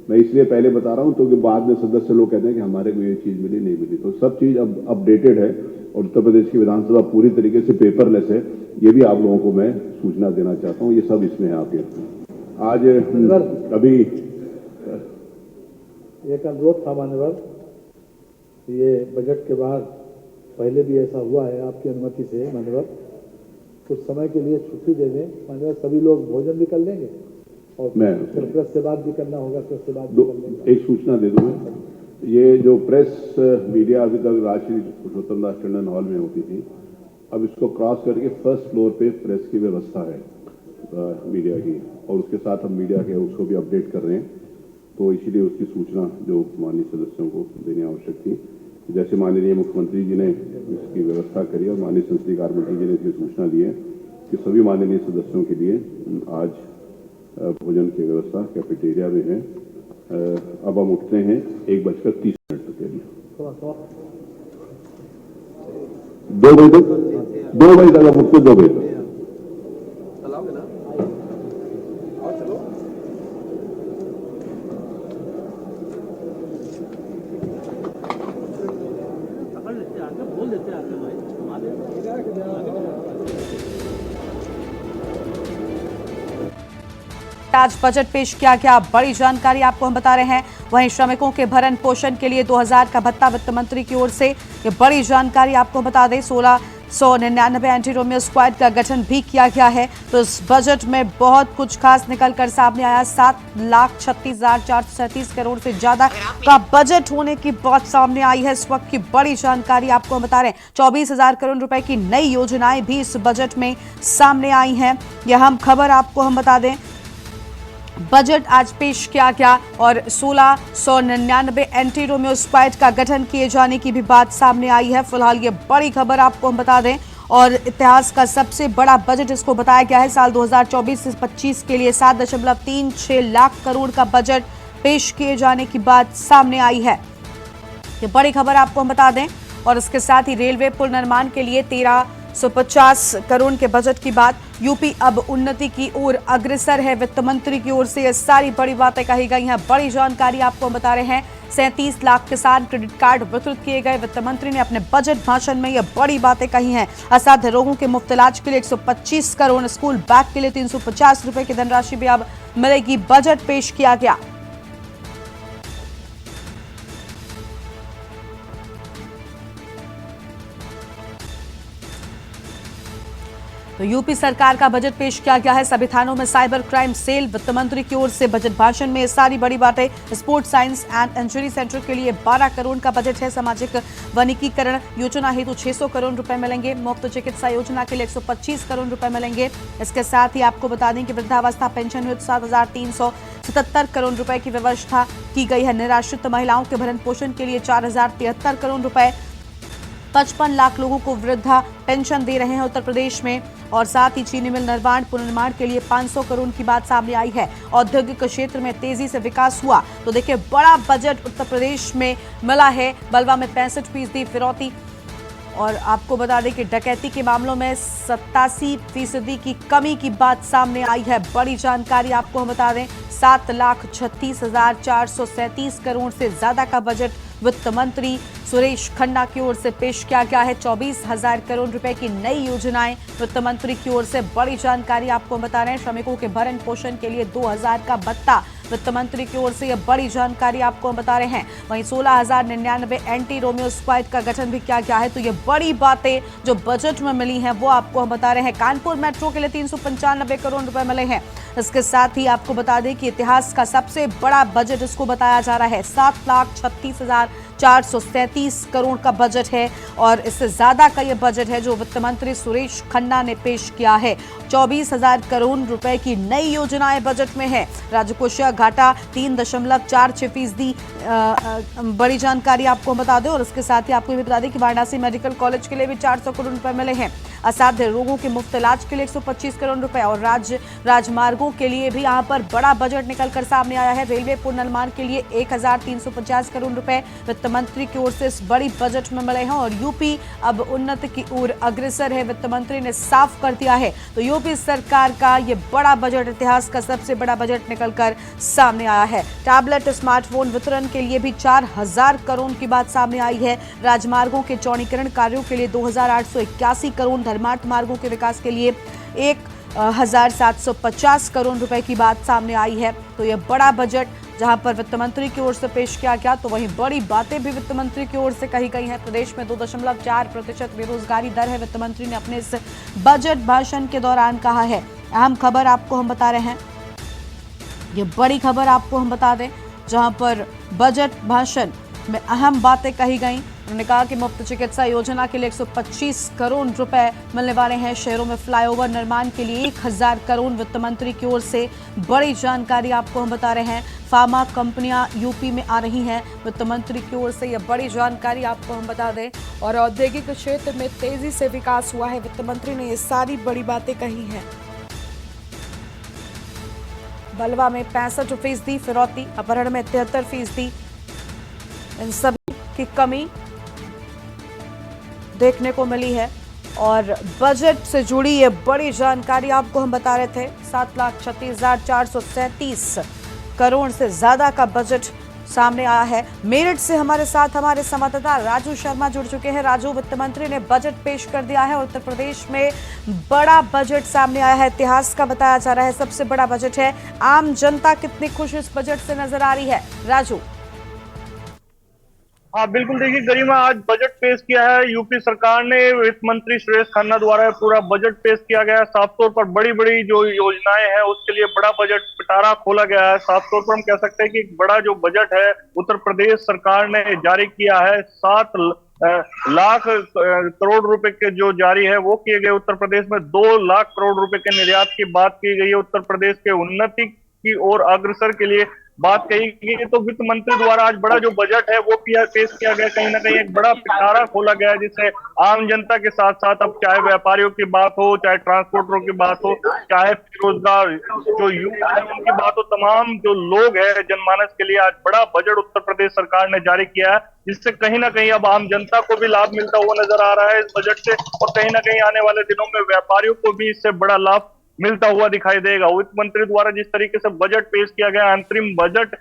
मैं इसलिए पहले बता रहा हूं तो कि बाद में सदस्य लोग कहते हैं कि हमारे को ये चीज मिली नहीं मिली, तो सब चीज अब अपडेटेड है और उत्तर प्रदेश की विधानसभा पूरी तरीके से पेपरलेस है। ये भी आप लोगों को मैं सूचना देना चाहता हूँ, ये सब इसमें है आपके। आज अभी एक अनुरोध था मान्यवर, ये बजट के बाद पहले भी ऐसा हुआ है, आपकी अनुमति से मान्यवर कुछ समय के लिए छुट्टी दे दें मान्यवर, सभी लोग भोजन भी कर लेंगे और फिर प्रेस से बात भी करना होगा, प्रेस से बात भी कर लेंगे। एक सूचना दे दूं मैं, ये जो प्रेस मीडिया अभी तक राजश्री पुरुषोत्तम दास टंडन हॉल में होती थी, अब इसको क्रॉस करके फर्स्ट फ्लोर पे प्रेस की व्यवस्था है मीडिया की, और उसके साथ हम मीडिया के उसको भी अपडेट कर रहे हैं, तो इसीलिए उसकी सूचना जो माननीय सदस्यों को देनी आवश्यक थी। जैसे माननीय मुख्यमंत्री जी ने इसकी व्यवस्था करी और माननीय संसदीय कार्य मंत्री जी ने इसकी सूचना दी है कि सभी माननीय सदस्यों के लिए आज भोजन की व्यवस्था कैफेटेरिया में है। अब हम उठते हैं 1:30 के लिए, 2 बजे तक, 2 बजे तक हम उठते, 2 बजे तक। आज बजट पेश किया गया, बड़ी जानकारी आपको हम बता रहे हैं। वहीं श्रमिकों के भरण पोषण के लिए 2000 का भत्ता वित्त मंत्री की ओर से, ये बड़ी जानकारी आपको बता दें। 1699 एंटी रोमियो स्क्वाड का गठन भी किया गया है। तो इस बजट में बहुत कुछ खास निकल कर सामने आया। 7,36,437 करोड़ से ज्यादा का बजट होने की बात सामने आई है। इस वक्त की बड़ी जानकारी आपको हम बता रहे हैं। 24,000 करोड़ रुपए की नई योजनाएं भी इस बजट में सामने आई हैं। यह हम खबर आपको हम बता दें। बजट आज पेश किया गया और 1699 एंटी रोमियो स्क्वाड का गठन किए जाने की भी बात सामने आई है। फिलहाल ये बड़ी खबर आपको हम बता दें और इतिहास का सबसे बड़ा बजट इसको बताया गया है। साल 2024 से 25 के लिए 7.36 लाख करोड़ का बजट पेश किए जाने की बात सामने आई है। ये बड़ी खबर आपको हम बता दें और इसके साथ ही रेलवे पुल निर्माण के लिए 1350 करोड़ के बजट की बात। यूपी अब उन्नति की ओर अग्रसर है, वित्त मंत्री की ओर से ये सारी बड़ी बातें कही गई हैं। बड़ी जानकारी आपको हम बता रहे हैं। 37 लाख किसान क्रेडिट कार्ड वितरित किए गए। वित्त मंत्री ने अपने बजट भाषण में ये बड़ी बातें कही हैं। असाध्य रोगों के मुफ्त इलाज के लिए 125 करोड़, स्कूल बैग के लिए 350 रुपए की धनराशि भी अब मिलेगी। बजट पेश किया गया। तो यूपी सरकार का बजट पेश किया गया है। सभी थानों में साइबर क्राइम सेल, वित्त मंत्री की ओर से बजट भाषण में सारी बड़ी बातें। Sports science and injury centre के लिए 12 करोड़ का बजट है। सामाजिक वनीकीकरण योजना हेतु 600 करोड़ रुपए मिलेंगे। मुफ्त चिकित्सा योजना के लिए 125 करोड़ रुपए मिलेंगे। इसके साथ ही आपको बता दें कि वृद्धावस्था पेंशन हेतु 7,377 करोड़ रुपए की व्यवस्था की गई है। निराश्रित महिलाओं के भरण पोषण के लिए 4,073 करोड़ रुपए। 55 लाख लोगों को वृद्धा पेंशन दे रहे हैं उत्तर प्रदेश में। और साथ ही चीनी मिल निर्माण पुनर्निर्माण के लिए 500 करोड़ की बात सामने आई है। औद्योगिक क्षेत्र में तेजी से विकास हुआ। तो देखिए, बड़ा बजट उत्तर प्रदेश में मिला है। बलवा में 65% फिरौती और आपको बता दें कि डकैती के मामलों में 87% की कमी की बात सामने आई है। बड़ी जानकारी आपको हम बता दें। 7,36,437 करोड़ से ज्यादा का बजट वित्त मंत्री सुरेश खन्ना की ओर से पेश किया गया है। 24,000 करोड़ रुपए की नई योजनाएं वित्त मंत्री की ओर से। बड़ी जानकारी आपको बता रहे हैं। श्रमिकों के भरण पोषण के लिए 2,000 का भत्ता वित्त मंत्री की ओर से, यह बड़ी जानकारी आपको बता रहे हैं। वहीं 16,099 एंटी रोमियो स्क्वाड का गठन भी किया गया है। तो ये बड़ी बातें जो बजट में मिली हैं वो आपको हम बता रहे हैं। कानपुर मेट्रो के लिए 395 करोड़ रुपए मिले हैं। इसके साथ ही आपको बता दें कि इतिहास का सबसे बड़ा बजट इसको बताया जा रहा है। 7,36,437 करोड़ का बजट है और इससे ज्यादा का यह बजट है जो वित्त मंत्री सुरेश खन्ना ने पेश किया है। 24,000 करोड़ रुपए की नई योजनाएं बजट में है। राजकोषीय घाटा 3.46%। बड़ी जानकारी आपको बता दें और इसके साथ ही आपको भी बता दें कि वाराणसी मेडिकल कॉलेज के लिए भी 400 करोड़ रुपए मिले हैं। असाध्य रोगों के मुफ्त इलाज के लिए 125 करोड़ रुपए और राजमार्गों के लिए भी यहाँ पर बड़ा बजट निकलकर सामने आया है। रेलवे पुनर्निर्माण के लिए 1,350 करोड़ रुपए वित्त मंत्री की ओर से इस बड़ी बजट में मिले हैं। और यूपी अब उन्नति की ओर अग्रसर है, वित्त मंत्री ने साफ कर दिया है। तो यूपी सरकार का ये बड़ा बजट इतिहास का सबसे बड़ा बजट निकलकर सामने आया है। टैबलेट स्मार्टफोन वितरण के लिए भी 4,000 करोड़ की बात सामने आई है। राजमार्गों के चौड़ीकरण कार्यों के लिए 2,881 करोड़, धर्मार्थ मार्गों के विकास के लिए 1,750 करोड़ रुपए की बात सामने आई है। तो यह बड़ा बजट जहां पर वित्त मंत्री की ओर से पेश किया गया, तो वहीं बड़ी बातें भी वित्त मंत्री की ओर से कही गई हैं। प्रदेश में 2.4% बेरोजगारी दर है, वित्त मंत्री ने अपने इस बजट भाषण के दौरान कहा है। अहम खबर आपको हम बता रहे हैं, ये बड़ी खबर आपको हम बता दें, जहां पर बजट भाषण में अहम बातें कही गई। उन्होंने कहा कि मुफ्त चिकित्सा योजना के लिए 125 करोड़ रुपए मिलने वाले हैं। शहरों में फ्लाईओवर निर्माण के लिए 1000 करोड़ वित्त मंत्री की ओर से बड़ी जानकारी आपको हम बता रहे हैं। फार्मा कंपनियां यूपी में आ रही हैं, वित्त मंत्री की ओर से यह बड़ी जानकारी आपको हम बता दें। और औद्योगिक क्षेत्र में तेजी से विकास हुआ है, वित्त मंत्री ने ये सारी बड़ी बातें कही हैं। बलवा में 65% फिरौती, अपहरण में 73%, इन सभी की कमी देखने को मिली है। और बजट से जुड़ी ये बड़ी जानकारी आपको हम बता रहे थे। 7,36,437 करोड़ से ज्यादा का बजट सामने आया है। मेरठ से हमारे साथ हमारे संवाददाता राजू शर्मा जुड़ चुके हैं। राजू, वित्त मंत्री ने बजट पेश कर दिया है और उत्तर प्रदेश में बड़ा बजट सामने आया है, इतिहास का बताया जा रहा है, सबसे बड़ा बजट है। आम जनता कितनी खुश इस बजट से नजर आ रही है, राजू? हाँ बिल्कुल, देखिए गरिमा, आज बजट पेश किया है यूपी सरकार ने। वित्त मंत्री सुरेश खन्ना द्वारा पूरा बजट पेश किया गया है। साफ तौर पर बड़ी बड़ी जो योजनाएं हैं उसके लिए बड़ा बजट पिटारा खोला गया है। साफ तौर पर हम कह सकते हैं कि एक बड़ा जो बजट है उत्तर प्रदेश सरकार ने जारी किया है। 7 लाख करोड़ रुपए के जो जारी है वो किए गए। उत्तर प्रदेश में 2 लाख करोड़ रुपए के निर्यात की बात की गई है। उत्तर प्रदेश के उन्नति की ओर अग्रसर के लिए बात कही गई। तो वित्त मंत्री द्वारा आज बड़ा जो बजट है वो पेश किया गया। कहीं ना कहीं एक बड़ा पिटारा खोला गया है, जिससे आम जनता के साथ साथ अब चाहे व्यापारियों की बात हो, चाहे ट्रांसपोर्टरों की बात हो, चाहे बेरोजगार जो युवा है उनकी बात हो, तमाम जो लोग हैं जनमानस के लिए आज बड़ा बजट उत्तर प्रदेश सरकार ने जारी किया है, जिससे कहीं ना कहीं अब आम जनता को भी लाभ मिलता हुआ नजर आ रहा है इस बजट से। और कहीं ना कहीं आने वाले दिनों में व्यापारियों को भी इससे बड़ा लाभ मिलता हुआ दिखाई देगा। वित्त मंत्री द्वारा जिस तरीके से बजट पेश किया गया, अंतरिम बजट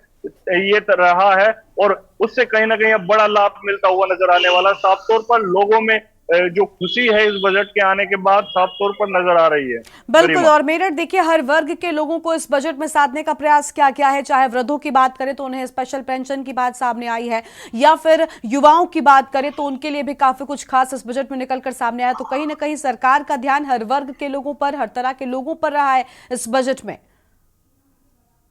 ये रहा है और उससे कहीं ना कहीं अब बड़ा लाभ मिलता हुआ नजर आने वाला। साफ तौर पर लोगों में जो खुशी है इस बजट के आने के बाद साफ तौर पर नजर आ रही है। बिल्कुल। और मेरठ देखिए, हर वर्ग के लोगों को इस बजट में साधने का प्रयास क्या क्या है। चाहे वृद्धों की बात करें तो उन्हें स्पेशल पेंशन की बात सामने आई है, या फिर युवाओं की बात करें तो उनके लिए भी काफी कुछ खास इस बजट में निकलकर सामने आया। तो कहीं ना कहीं सरकार का ध्यान हर वर्ग के लोगों पर, हर तरह के लोगों पर रहा है इस बजट में।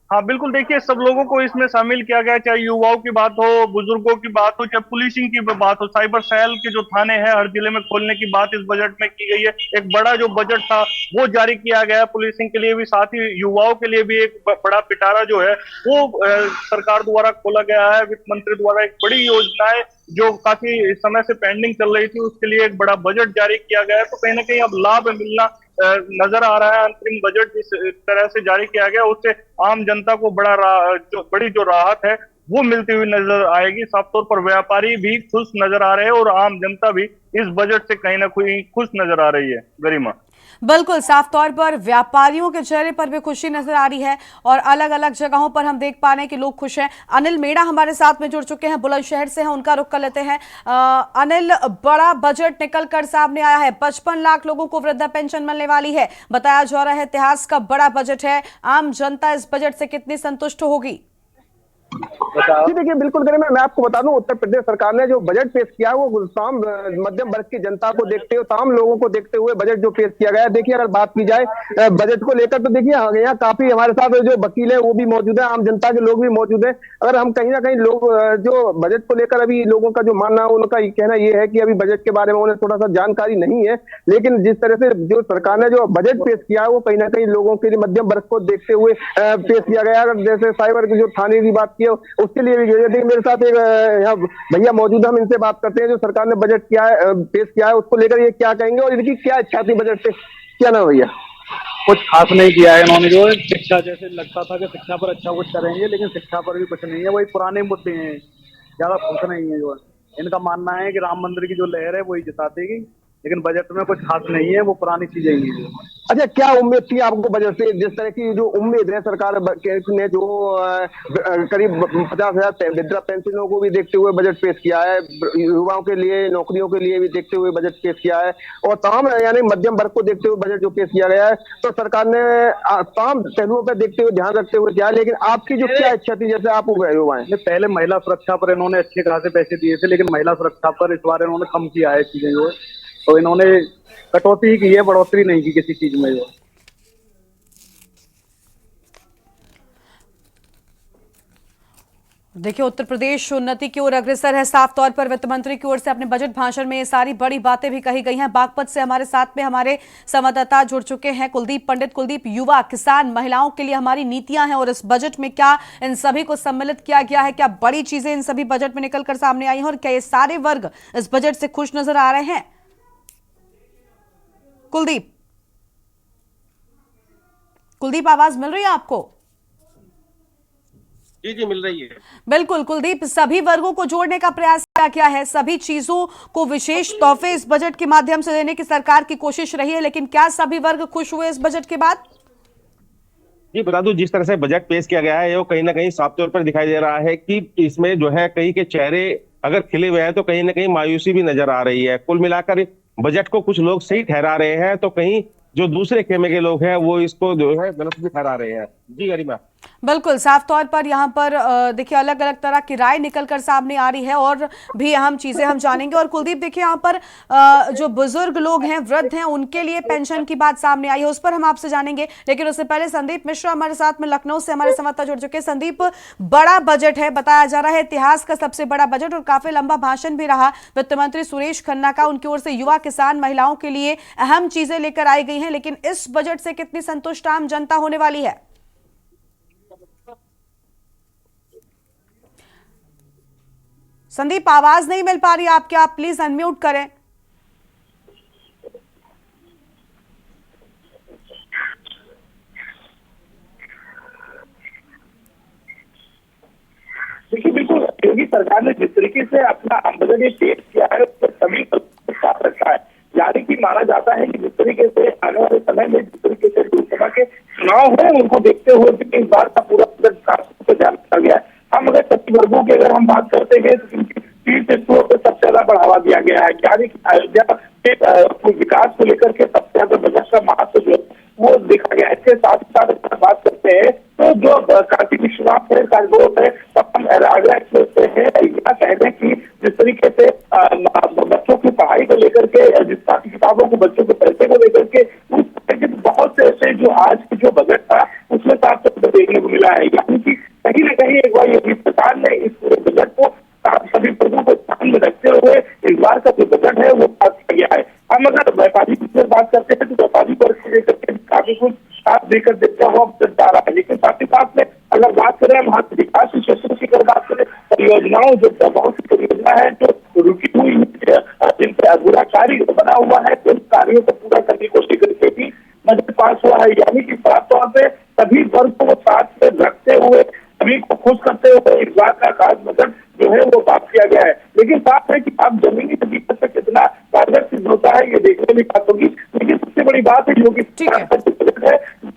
हाँ बिल्कुल, देखिए सब लोगों को इसमें शामिल किया गया, चाहे युवाओं की बात हो, बुजुर्गों की बात हो, चाहे पुलिसिंग की बात हो, साइबर सेल के जो थाने हैं हर जिले में खोलने की बात इस बजट में की गई है। एक बड़ा जो बजट था वो जारी किया गया है पुलिसिंग के लिए भी, साथ ही युवाओं के लिए भी एक बड़ा पिटारा जो है वो सरकार द्वारा खोला गया है। वित्त मंत्री द्वारा एक बड़ी योजनाएं जो काफी समय से पेंडिंग चल रही थी उसके लिए एक बड़ा बजट जारी किया गया है। तो कहीं ना कहीं अब लाभ मिलना नजर आ रहा है। अंतरिम बजट जिस तरह से जारी किया गया उससे आम जनता को बड़ी जो राहत है वो मिलती हुई नजर आएगी। साफ तौर पर व्यापारी भी खुश नजर आ रहे हैं और आम जनता भी इस बजट से कहीं ना कहीं खुश नजर आ रही है। गरिमा, बिल्कुल, साफ तौर पर व्यापारियों के चेहरे पर भी खुशी नजर आ रही है और अलग अलग जगहों पर हम देख पा रहे हैं कि लोग खुश हैं। अनिल मेड़ा हमारे साथ में जुड़ चुके हैं, बुलंदशहर से हैं, उनका रुख कर लेते हैं। अनिल, बड़ा बजट निकल कर सामने आया है, 55 लाख लोगों को वृद्धा पेंशन मिलने वाली है, बताया जा रहा है इतिहास का बड़ा बजट है। आम जनता इस बजट से कितनी संतुष्ट होगी? जी देखिए, बिल्कुल करें। मैं आपको बता दूं, उत्तर प्रदेश सरकार ने जो बजट पेश किया है वो तमाम मध्यम वर्ग की जनता को देखते हुए, तमाम लोगों को देखते हुए बजट जो पेश किया गया है। देखिए, अगर बात की जाए बजट को लेकर तो देखिए यहाँ काफी हमारे साथ जो वकील है वो भी मौजूद है, आम जनता के लोग भी मौजूद है। अगर हम कहीं ना कहीं लोग जो बजट को लेकर अभी लोगों का जो मानना है, उनका कहना ये है कि अभी बजट के बारे में उन्हें थोड़ा सा जानकारी नहीं है, लेकिन जिस तरह से जो सरकार ने जो बजट पेश किया है वो कहीं ना कहीं लोगों के लिए मध्यम वर्ग को देखते हुए पेश किया गया है। जैसे साइबर की जो थाने की बात की है उसके लिए भी देखिए, मेरे साथ एक यहाँ भैया मौजूद है, हम इनसे बात करते हैं। जो सरकार ने बजट किया है, पेश किया है, उसको लेकर ये क्या कहेंगे और इनकी क्या इच्छा थी बजट से? क्या ना भैया? कुछ खास नहीं किया है इन्होंने। जो शिक्षा, जैसे लगता था कि शिक्षा पर अच्छा कुछ करेंगे, लेकिन शिक्षा पर भी कुछ नहीं है, वही पुराने मुद्दे हैं, ज्यादा खुश नहीं है। जो इनका मानना है कि राम मंदिर की जो लहर है वही जिता देगी, लेकिन बजट में कुछ खास नहीं है, वो पुरानी चीजें ही है। अच्छा, क्या उम्मीद थी आपको बजट से? जिस तरह की जो उम्मीद है सरकार ने जो करीब 50,000 वृद्धा पेंशनों को भी देखते हुए बजट पेश किया है, युवाओं के लिए नौकरियों के लिए भी देखते हुए बजट पेश किया है, और तमाम यानी मध्यम वर्ग को देखते हुए बजट जो पेश किया गया है, तो सरकार ने तमाम पहलुओं पर देखते हुए, ध्यान रखते हुए किया। लेकिन आपकी जो क्या इच्छा थी, जैसे आप युवा हैं? पहले महिला सुरक्षा पर इन्होंने अच्छे खासे पैसे दिए थे, लेकिन महिला सुरक्षा पर इस बार इन्होंने कम किया है चीजें जो है, तो इन्होंने कटौती ही की है, बढ़ोतरी नहीं की किसी चीज में जो। देखिए, उत्तर प्रदेश उन्नति की ओर अग्रसर है। साफ तौर पर वित्त मंत्री की ओर से अपने बजट भाषण में ये सारी बड़ी बातें भी कही गई हैं। बागपत से हमारे साथ में हमारे संवाददाता जुड़ चुके हैं, कुलदीप पंडित। कुलदीप, युवा, किसान, महिलाओं के लिए हमारी नीतियां हैं और इस बजट में क्या इन सभी को सम्मिलित किया गया है? क्या बड़ी चीजें इन सभी बजट में निकलकर सामने आई हैं और क्या ये सारे वर्ग इस बजट से खुश नजर आ रहे हैं? कुलदीप, कुलदीप, आवाज मिल रही है आपको? जी जी, मिल रही है। बिल्कुल कुलदीप, सभी वर्गों को जोड़ने का प्रयास क्या है? सभी चीजों को विशेष तोहफे इस बजट के माध्यम से देने की सरकार की कोशिश रही है, लेकिन क्या सभी वर्ग खुश हुए इस बजट के बाद? जी बता दूं, जिस तरह से बजट पेश किया गया है वो कहीं ना कहीं साफ तौर पर दिखाई दे रहा है कि इसमें जो है कहीं के चेहरे अगर खिले हुए हैं तो कहीं ना कहीं मायूसी भी नजर आ रही है। कुल मिलाकर बजट को कुछ लोग सही ठहरा रहे हैं तो कहीं जो दूसरे खेमे के लोग हैं वो इसको जो है गलत भी ठहरा रहे हैं। जी गरिमा। बिल्कुल, साफ तौर पर यहाँ पर देखिए अलग अलग तरह की राय निकलकर सामने आ रही है और भी अहम चीजें हम जानेंगे। और कुलदीप, देखिए यहाँ पर जो बुजुर्ग लोग हैं, वृद्ध हैं, उनके लिए पेंशन की बात सामने आई है, उस पर हम आपसे जानेंगे। लेकिन उससे पहले संदीप मिश्रा हमारे साथ में लखनऊ से हमारे संवाददाता जुड़ चुके हैं। संदीप, बड़ा बजट है, बताया जा रहा है इतिहास का सबसे बड़ा बजट, और काफी लंबा भाषण भी रहा वित्त मंत्री सुरेश खन्ना का। उनकी ओर से युवा, किसान, महिलाओं के लिए अहम चीजें लेकर आई गई हैं, लेकिन इस बजट से कितनी संतुष्ट आम जनता होने वाली है? संदीप, आवाज नहीं मिल पा रही आपकी, आप प्लीज अनम्यूट करें। देखिए, बिल्कुल योगी सरकार ने जिस तरीके से अपना बजट पेश किया है उस पर सभी साफ रखा है। यानी कि माना जाता है कि जिस तरीके से आने वाले समय में जिस तरीके से लोकसभा के चुनाव है उनको देखते हुए इस बार का पूरा बजट खास तौर पर ध्यान रखा गया है। हम अगर सभी वर्गों की अगर हम बात करते हैं तो तीन क्षेत्रों पर सबसे ज्यादा बढ़ावा दिया गया है। यानी कि अयोध्या के विकास को लेकर के सबसे ज्यादा बजट का महत्व जो वो देखा गया है। इसके साथ ही साथ अगर बात करते हैं तो जो काशी विश्वनाथ है, काजोर है, आगरा एक्सप्रेस है, या कहते हैं कि जिस तरीके से बच्चों की पढ़ाई को लेकर के, जिस कापी किताबों को, बच्चों के पैसे को लेकर के, उस तरह के बहुत से ऐसे जो आज की जो बजट था उसमें साफ तौर पर देखने को मिला है। यानी कि कहीं ना कहीं एक बार योगी सरकार ने इस पूरे बजट को सभी वर्गों को ध्यान में रखते हुए इस बार का जो बजट है वो पास किया गया है। हम अगर व्यापारी की बात करते हैं तो व्यापारी वर्ग को लेकर के काफी कुछ साथ देकर देखता हुआ बजट जा रहा है। लेकिन साथ ही साथ में अगर बात करें हम विकास के क्षेत्र की अगर बात करें, परियोजनाओं जो बहुत सी परियोजना है जो रुकी हुई जिन पर अधूरा कार्य बना हुआ है तो उन कार्यों को पूरा करने की कोशिश करके भी बजट पास हुआ है। यानी कि साफ तौर पर सभी वर्ग को साथ में रखते हुए, सभी को खुश करते हुए इस बार का खास बजट जो है वो पास किया गया है। लेकिन साफ है कि अब जमीनी हकीकत से कितना कारगर सिद्ध होता है ये देखने में बात होगी। लेकिन सबसे बड़ी बात है जो कि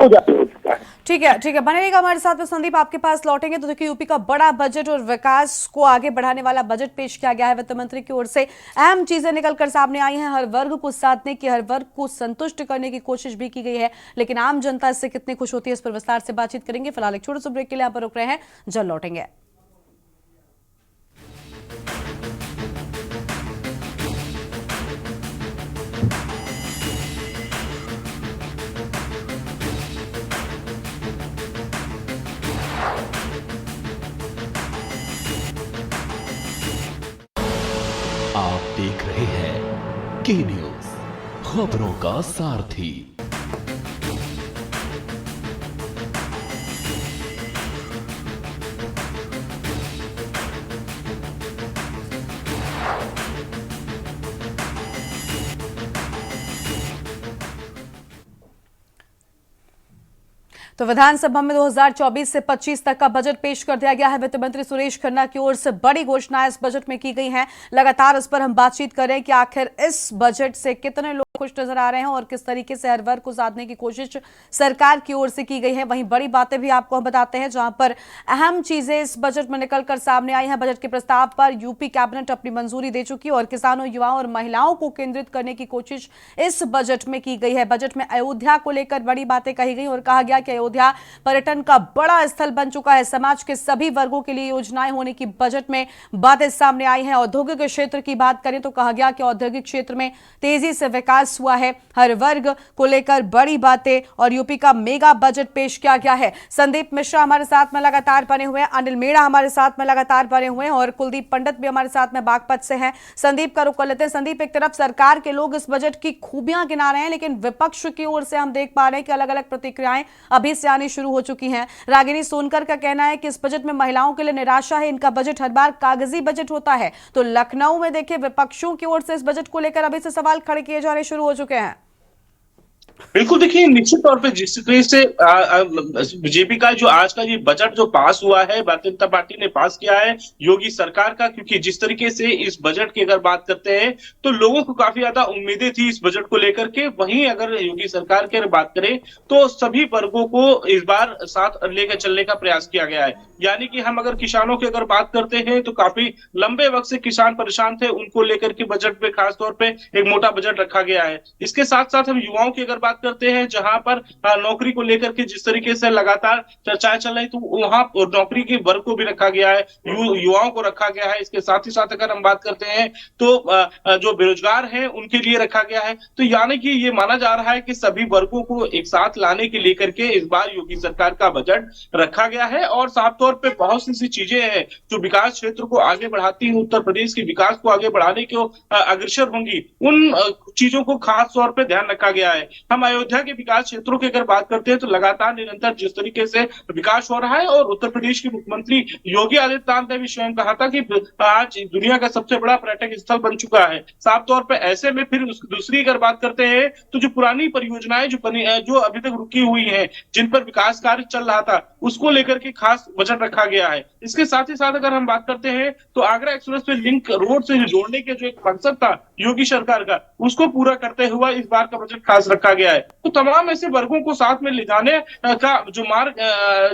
वो जारी हो चुका है। ठीक है, ठीक है, बने रहिएगा हमारे साथ में। संदीप, आपके पास लौटेंगे। तो देखिए, यूपी का बड़ा बजट और विकास को आगे बढ़ाने वाला बजट पेश किया गया है वित्त मंत्री की ओर से। अहम चीजें निकलकर सामने आई हैं, हर वर्ग को साधने की, हर वर्ग को संतुष्ट करने की कोशिश भी की गई है। लेकिन आम जनता इससे कितनी खुश होती है, इस पर विस्तार से बातचीत करेंगे। फिलहाल एक छोटे से ब्रेक के लिए यहाँ पर रुक रहे हैं, जल्द लौटेंगे। आप देख रहे हैं के न्यूज, खबरों का सारथी। तो विधानसभा में 2024 से 25 तक का बजट पेश कर दिया गया है। वित्त मंत्री सुरेश खन्ना की ओर से बड़ी घोषणाएं इस बजट में की गई हैं। लगातार इस पर हम बातचीत कर रहे हैं कि आखिर इस बजट से कितने लोग खुश नजर आ रहे हैं और किस तरीके से हर वर्ग को साधने की कोशिश सरकार की ओर से की गई है। वहीं बड़ी बातें भी आपको हम बताते हैं, जहां पर अहम चीजें इस बजट में निकलकर सामने आई हैं। बजट के प्रस्ताव पर यूपी कैबिनेट अपनी मंजूरी दे चुकी है और किसानों, युवाओं और महिलाओं को केंद्रित करने की कोशिश इस बजट में की गई है। बजट में अयोध्या को लेकर बड़ी बातें कही गई और कहा गया कि अयोध्या पर्यटन का बड़ा स्थल बन चुका है। समाज के सभी वर्गों के लिए योजनाएं होने की बजट में बातें सामने आई हैं। औद्योगिक क्षेत्र की बात करें तो कहा गया कि औद्योगिक क्षेत्र में तेजी से विकास हुआ है। हर वर्ग को लेकर बड़ी बातें और यूपी का मेगा बजट पेश किया गया है। संदीप मिश्रा हमारे साथ में लगातार बने हुए हैं, अनिल मेड़ा हमारे साथ में लगातार बने हुए हैं और कुलदीप पंडित भी हमारे साथ में बागपत से हैं। संदीप का रुख कर लेते हैं। संदीप, एक तरफ सरकार के लोग इस बजट की खूबियां गिना रहे हैं, लेकिन विपक्ष की ओर से हम देख पा रहे हैं कि अलग अलग प्रतिक्रियाएं अभी से आनी शुरू हो चुकी हैं। रागिनी सोनकर का कहना है कि इस बजट में महिलाओं के लिए निराशा है, इनका बजट हर बार कागजी बजट होता है। तो लखनऊ में देखिए विपक्षों की ओर से इस बजट को लेकर अभी से सवाल खड़े किए जाने शुरू हो चुके हैं। बिल्कुल, देखिए निश्चित तौर पे जिस तरह से बीजेपी का जो आज का ये बजट जो पास हुआ है, भारतीय जनता पार्टी ने पास किया है योगी सरकार का, क्योंकि जिस तरीके से इस बजट की अगर बात करते हैं तो लोगों को काफी ज्यादा उम्मीदें थी इस बजट को लेकर के। वहीं अगर योगी सरकार की बात करें तो सभी वर्गों को इस बार साथ लेकर चलने का प्रयास किया गया है। यानी कि हम अगर किसानों की अगर बात करते हैं तो काफी लंबे वक्त से किसान परेशान थे, उनको लेकर के बजट में खासतौर पर एक मोटा बजट रखा गया है। इसके साथ साथ हम युवाओं की अगर बात करते हैं, जहां पर नौकरी को लेकर के जिस तरीके से लगातार चर्चाएं चल रही, तो वहां नौकरी के वर्ग को भी रखा गया है, युवाओं को रखा गया है। इसके साथ ही साथ अगर हम बात करते हैं तो जो बेरोजगार हैं उनके लिए रखा गया है। तो यानी कि ये माना जा रहा है कि सभी वर्गों को एक साथ लाने के लेकर के इस बार योगी सरकार का बजट रखा गया है। और साफ तौर पे बहुत सी चीजें हैं जो विकास क्षेत्र को आगे बढ़ाती हैं, उत्तर प्रदेश के विकास को आगे बढ़ाने को अग्रसर होंगी, उन चीजों को खास तौर पर ध्यान रखा गया है। हम अयोध्या के विकास क्षेत्रों की अगर बात करते हैं तो लगातार निरंतर जिस तरीके से विकास हो रहा है, और उत्तर प्रदेश के मुख्यमंत्री योगी आदित्यनाथ ने भी स्वयं कहा था कि आज दुनिया का सबसे बड़ा पर्यटक स्थल बन चुका है। साफ तौर पर ऐसे में फिर दूसरी अगर बात करते हैं तो जो पुरानी परियोजनाएं जो अभी तक रुकी हुई हैं, जिन पर विकास कार्य चल रहा था, उसको लेकर के खास बजट रखा गया है। इसके साथ ही साथ अगर हम बात करते हैं तो Agra express way link road से जोड़ने के जो एक मकसद था योगी सरकार का, उसको पूरा करते हुए इस बार का बजट खास रखा गया है। तो तमाम ऐसे वर्गों को साथ में ले जाने का जो मार्ग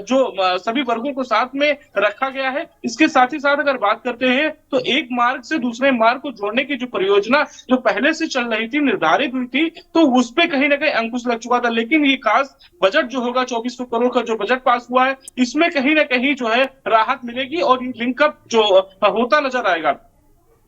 जो सभी वर्गों को साथ में रखा गया है। इसके साथ ही साथ अगर बात करते हैं तो एक मार्ग से दूसरे मार्ग को जोड़ने की जो परियोजना जो पहले से चल रही थी, निर्धारित हुई थी, तो उस पे कहीं ना कहीं अंकुश लग चुका था। लेकिन ये खास बजट जो होगा 2400 करोड़ का जो बजट पास हुआ है, इसमें कहीं ना कहीं जो है राहत मिलेगी और ये लिंकअप जो होता नजर आएगा।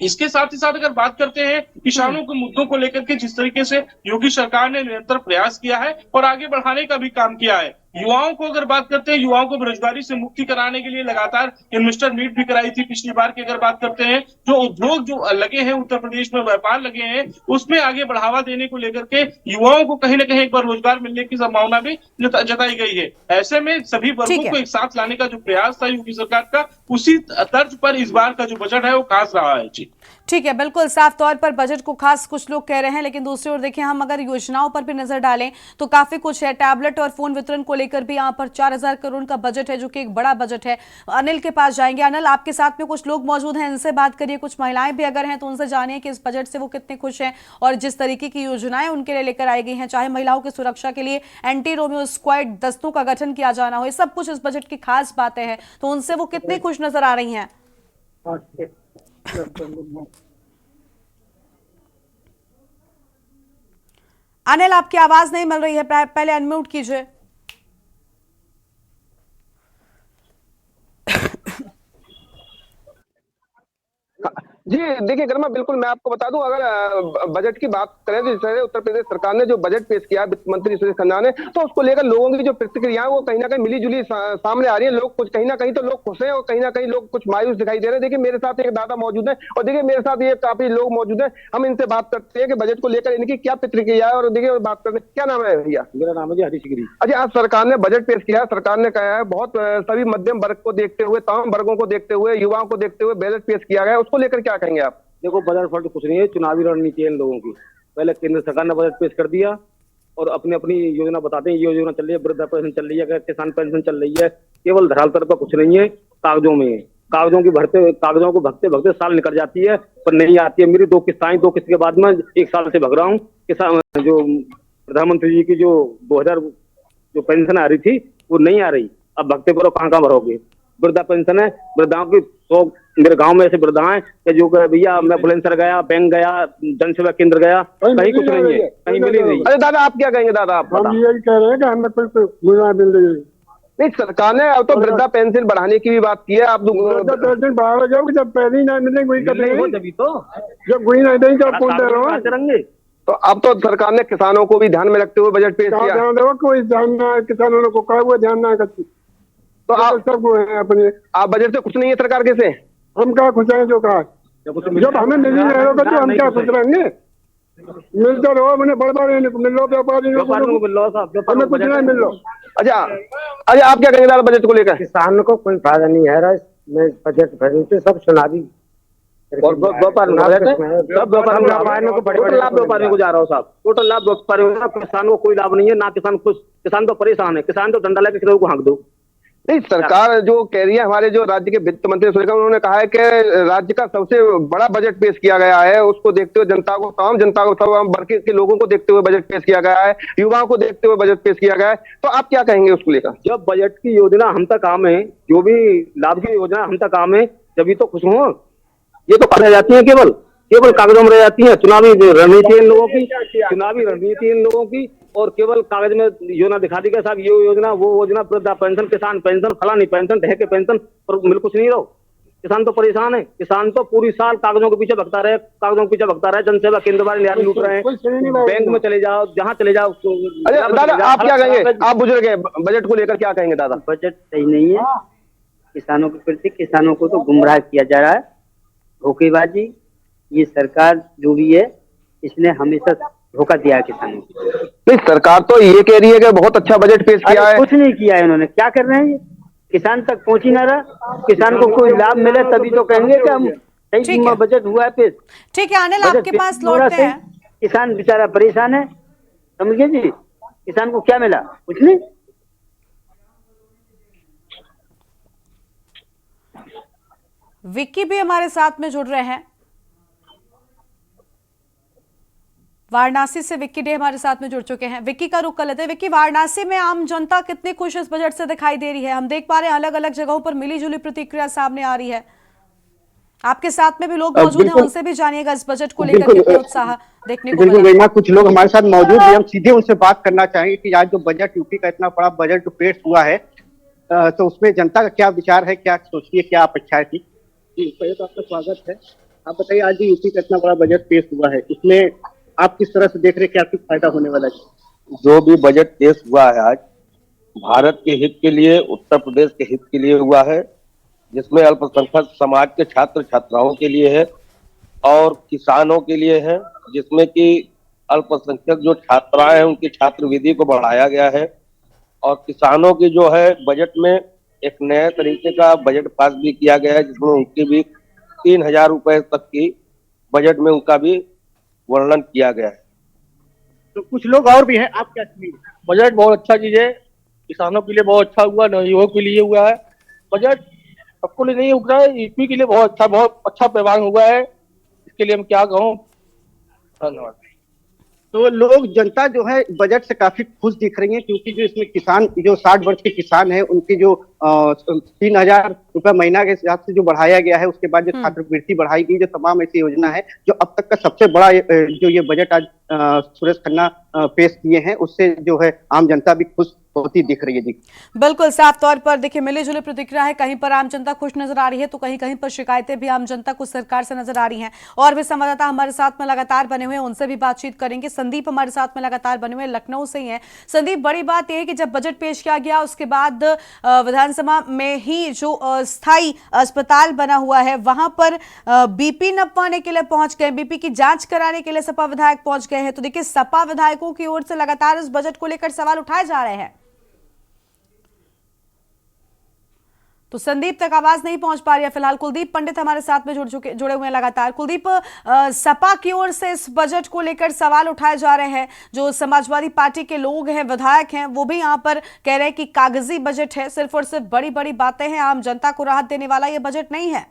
इसके साथ ही साथ अगर बात करते हैं किसानों के मुद्दों को लेकर के जिस तरीके से योगी सरकार ने निरंतर प्रयास किया है और आगे बढ़ाने का भी काम किया है। युवाओं को अगर बात करते हैं, युवाओं को बेरोजगारी से मुक्ति कराने के लिए लगातार इन्वेस्टर मीट भी कराई थी पिछली बार की अगर बात करते हैं। जो उद्योग जो लगे हैं उत्तर प्रदेश में, व्यापार लगे हैं, उसमें आगे बढ़ावा देने को लेकर के युवाओं को कहीं ना कहीं एक बार रोजगार मिलने की संभावना भी जताई गई है। ऐसे में सभी वर्गों को एक साथ लाने का जो प्रयास था योगी सरकार का, उसी तर्ज पर इस बार का जो बजट है वो खास रहा है। जी ठीक है, बिल्कुल साफ तौर पर बजट को खास कुछ लोग कह रहे हैं, लेकिन दूसरी ओर देखिए हम अगर योजनाओं पर भी नजर डालें तो काफी कुछ है। टैबलेट और फोन वितरण को लेकर भी यहाँ पर 4000 करोड़ का बजट है, जो कि एक बड़ा बजट है। अनिल के पास जाएंगे। अनिल, आपके साथ में कुछ लोग मौजूद हैं, इनसे बात करिए। कुछ महिलाएं भी अगर हैं तो उनसे जानिए कि इस बजट से वो कितने खुश हैं और जिस तरीके की योजनाएं उनके लिए लेकर आई गई हैं, चाहे महिलाओं की सुरक्षा के लिए एंटी रोमियो स्क्वाड दस्तों का गठन किया जाना हो, ये सब कुछ इस बजट की खास बातें हैं, तो उनसे वो कितनी खुश नजर आ रही हैं? अनिल, आपकी आवाज नहीं मिल रही है, पहले अनम्यूट कीजिए। जी देखिए गरिमा, बिल्कुल मैं आपको बता दूं, अगर बजट की बात करें तो जैसे उत्तर प्रदेश सरकार ने जो बजट पेश किया वित्त मंत्री सुरेश खन्ना ने, तो उसको लेकर लोगों की जो प्रतिक्रियाएं वो कहीं ना कहीं मिली जुली सामने आ रही है। लोग कुछ कहीं ना कहीं तो लोग खुश हैं और कहीं ना कहीं लोग कुछ मायूस दिखाई दे रहे हैं। देखिए मेरे साथ एक दादा मौजूद है और देखिए मेरे साथ ये काफी लोग मौजूद है, हम इनसे बात करते हैं कि बजट को लेकर इनकी क्या प्रतिक्रिया है। और देखिए बात करते हैं, क्या नाम है भैया? मेरा नाम है जी हरीश गिरी। अच्छा, आज सरकार ने बजट पेश किया, सरकार ने कहा है बहुत सभी मध्यम वर्ग को देखते हुए, तमाम वर्गों को देखते हुए, युवाओं को देखते हुए बजट पेश किया गया, उसको लेकर क्या कहेंगे आप? देखो बजट फंड कुछ नहीं है, चुनावी रणनीति है इन लोगों की। पहले केंद्र सरकार ने बजट पेश कर दिया और अपनी अपनी योजना बताते हैं, ये योजना चल रही है, वृद्धा पेंशन चल रही है, किसान पेंशन चल रही है। केवल धरातल पर कुछ नहीं है, कागजों में है। कागजों को भगते भगते साल निकल जाती है, पर नहीं आती है। मेरी 2 किस्तें, 2 किस्त के बाद में 1 साल से भग रहा हूँ। किसान जो प्रधानमंत्री जी की जो 2000 जो पेंशन आ रही थी वो नहीं आ रही। अब भगते करो, कहाँ भरोगे। वृद्धा पेंशन है, वृद्धाओं की 100 मेरे गांव में ऐसे वृद्धा हैं कि जो भैया मैं बुलंदशहर गया, बैंक गया, जन सेवा केंद्र गया, कहीं कुछ नहीं है, कहीं मिली नहीं। अरे दादा आप क्या कहेंगे? दादा आप हम यही कह रहे हैं कि हमें कोई नहीं, सरकार ने अब तो वृद्धा पेंशन बढ़ाने की भी बात की है। आप पेंशन बढ़ा जाओगे, जब पहले ही नहीं मिले कोई तभी तो जब कोई नहीं देंगे तब कौन दे रहा करेंगे। तो अब तो सरकार ने किसानों को भी ध्यान में रखते हुए बजट पेश किया। कोई ध्यान ना है, किसानों को कहा हुआ ध्यान ना करती। तो आप सबको है अपने, आप बजट से खुश नहीं है सरकार के से? हम क्या खुश हैं? जो कहा जब हमें मिल ही नहीं होगा तो हम क्या खुश रहेंगे? मिलते रहो, मैंने बड़े मिल लो, व्यापारी को मिल लो, हमें कुछ नहीं मिल लो। अच्छा आप क्या कहेंगे दादा बजट को लेकर? किसान को कोई फायदा नहीं है मैं बजट भरने सब चुनावी और टोटल लाभ व्यापारियों को जा रहा हो साहब, टोटल लाभ व्यापारियों को। किसान को कोई लाभ नहीं है, ना किसान खुश, किसान तो परेशान है। किसान तो डंडा लेकर किसी को हाँक दो। नहीं, सरकार जो कह रही है, हमारे जो राज्य के वित्त मंत्री उन्होंने कहा है कि राज्य का सबसे बड़ा बजट पेश किया गया है। उसको देखते हुए तमाम जनता को तमाम वर्ग के लोगों को देखते हुए बजट पेश किया गया है, युवाओं को देखते हुए बजट पेश किया गया है। तो आप क्या कहेंगे उसको लेकर? जब बजट की योजना हम तक आम है, जो भी लाभ की योजना हम तक आम है, तभी तो खुश हो। ये तो रह जाती है, केवल कागजों में रह जाती है। चुनावी रणनीति इन लोगों की, और केवल कागज में योजना दिखा दी गया साहब, ये योजना वो योजना, वृद्धा पेंशन, किसान पेंशन, फलानी पेंशन, ढह के पेंशन, पर मिल कुछ नहीं रहो। किसान तो परेशान है। किसान तो पूरी साल कागजों के पीछे भगता रहे, जन सेवा केंद्र वाले न्याय लूट रहे हैं, बैंक में चले जाओ, जहाँ चले जाओ। अरे दादा आप क्या कहेंगे? आप बुजुर्ग हैं, बजट को लेकर क्या कहेंगे दादा? बजट सही नहीं है किसानों के प्रति। किसानों को तो गुमराह किया जा रहा है, धोखेबाजी। ये सरकार जो भी है, इसने हमेशा धोखा दिया है किसानों को। नहीं, सरकार तो ये कह रही है कि बहुत अच्छा बजट पेश किया है। कुछ नहीं किया है इन्होंने। क्या कर रहे हैं ये? किसान तक पहुंच ही ना रहा। किसान को कोई लाभ मिले तभी तो कहेंगे कि हम सही बजट हुआ है पेश। ठीक है अनिल, आपके पास लौटते हैं। किसान बेचारा परेशान है, समझिए जी। किसान को क्या मिला? कुछ नहीं। विक्की भी हमारे साथ में जुड़ रहे हैं, वाराणसी से विक्की डे हमारे साथ में जुड़ चुके हैं। विक्की का रुख कर लेते हैं। विक्की, वाराणसी में आम जनता कितनी खुश इस बजट से दिखाई दे रही है? हम देख पा रहे हैं अलग अलग जगहों पर मिली जुली प्रतिक्रिया सामने आ रही है। आपके साथ में भी लोग मौजूद हैं, उनसे भी जानिएगा इस बजट को लेकर कितना उत्साह देखने को मिला। कुछ लोग हमारे साथ मौजूद हैं, हम सीधे उनसे बात करना चाहेंगे कि आज जो बजट यूपी का इतना बड़ा बजट पेश हुआ है, तो उसमें जनता का क्या विचार है, क्या सोचिए, क्या अपेक्षाएं थी? पहले तो आपका स्वागत है। आप बताइए, आज जो यूपी का इतना बड़ा बजट पेश हुआ है, इसमें आप किस तरह से देख रहे हैं, क्या कुछ फायदा होने वाला है? जो भी बजट पेश हुआ है आज, भारत के हित के लिए, उत्तर प्रदेश के हित के लिए हुआ है, जिसमें अल्पसंख्यक समाज के छात्र छात्राओं के लिए है और किसानों के लिए है, जिसमें कि अल्पसंख्यक जो छात्राएं हैं उनकी छात्रवृत्ति को बढ़ाया गया है। और किसानों की जो है बजट में एक नए तरीके का बजट पास भी किया गया है, जिसमें उनकी भी 3000 रुपए तक की बजट में उनका भी वर्णन किया गया है। तो कुछ लोग और भी हैं, आप क्या कहेंगे? बजट बहुत अच्छा चीज है, किसानों के लिए बहुत अच्छा हुआ, नवयुवकों के लिए हुआ है। बजट सबको लिए नहीं हुआ है, यूपी के लिए बहुत अच्छा पैमाना हुआ है। इसके लिए हम क्या कहूँ, धन्यवाद। तो लोग, जनता जो है बजट से काफी खुश दिख रही है, क्योंकि जो इसमें किसान, जो 60 वर्ष के किसान है, उनकी जो 3000 रुपए महीना के हिसाब से जो बढ़ाया गया है, उसके बाद जो छात्रवृत्ति बढ़ाई गई, जो तमाम ऐसी योजना है, जो अब तक का सबसे बड़ा जो ये बजट आज सुरेश खन्ना पेश किए हैं, उससे जो है आम जनता भी खुश होती दिख रही है जी। बिल्कुल साफ तौर पर देखिए मिली जुली प्रतिक्रिया है। कहीं पर आम जनता खुश नजर आ रही है तो कहीं कहीं पर शिकायतें भी आम जनता को सरकार से नजर आ रही हैं। और भी संवाददाता हमारे साथ में लगातार बने हुए हैं, उनसे भी बातचीत करेंगे। संदीप हमारे साथ में लगातार बने हुए लखनऊ से ही हैं। संदीप, बड़ी बात यह है कि जब बजट पेश किया गया उसके बाद विधानसभा में ही जो स्थायी अस्पताल बना हुआ है वहां पर बीपी नपवाने के लिए पहुंच गए, बीपी की जांच कराने के लिए सपा विधायक पहुंच गए हैं। तो देखिए सपा विधायकों की ओर से लगातार इस बजट को लेकर सवाल उठाए जा रहे हैं। तो संदीप तक आवाज नहीं पहुंच पा रही है फिलहाल। कुलदीप पंडित हमारे साथ में जुड़े हुए हैं लगातार। कुलदीप, सपा की ओर से इस बजट को लेकर सवाल उठाए जा रहे हैं। जो समाजवादी पार्टी के लोग हैं, विधायक हैं, वो भी यहां पर कह रहे हैं कि कागजी बजट है, सिर्फ और सिर्फ बड़ी बड़ी बातें हैं, आम जनता को राहत देने वाला ये बजट नहीं है।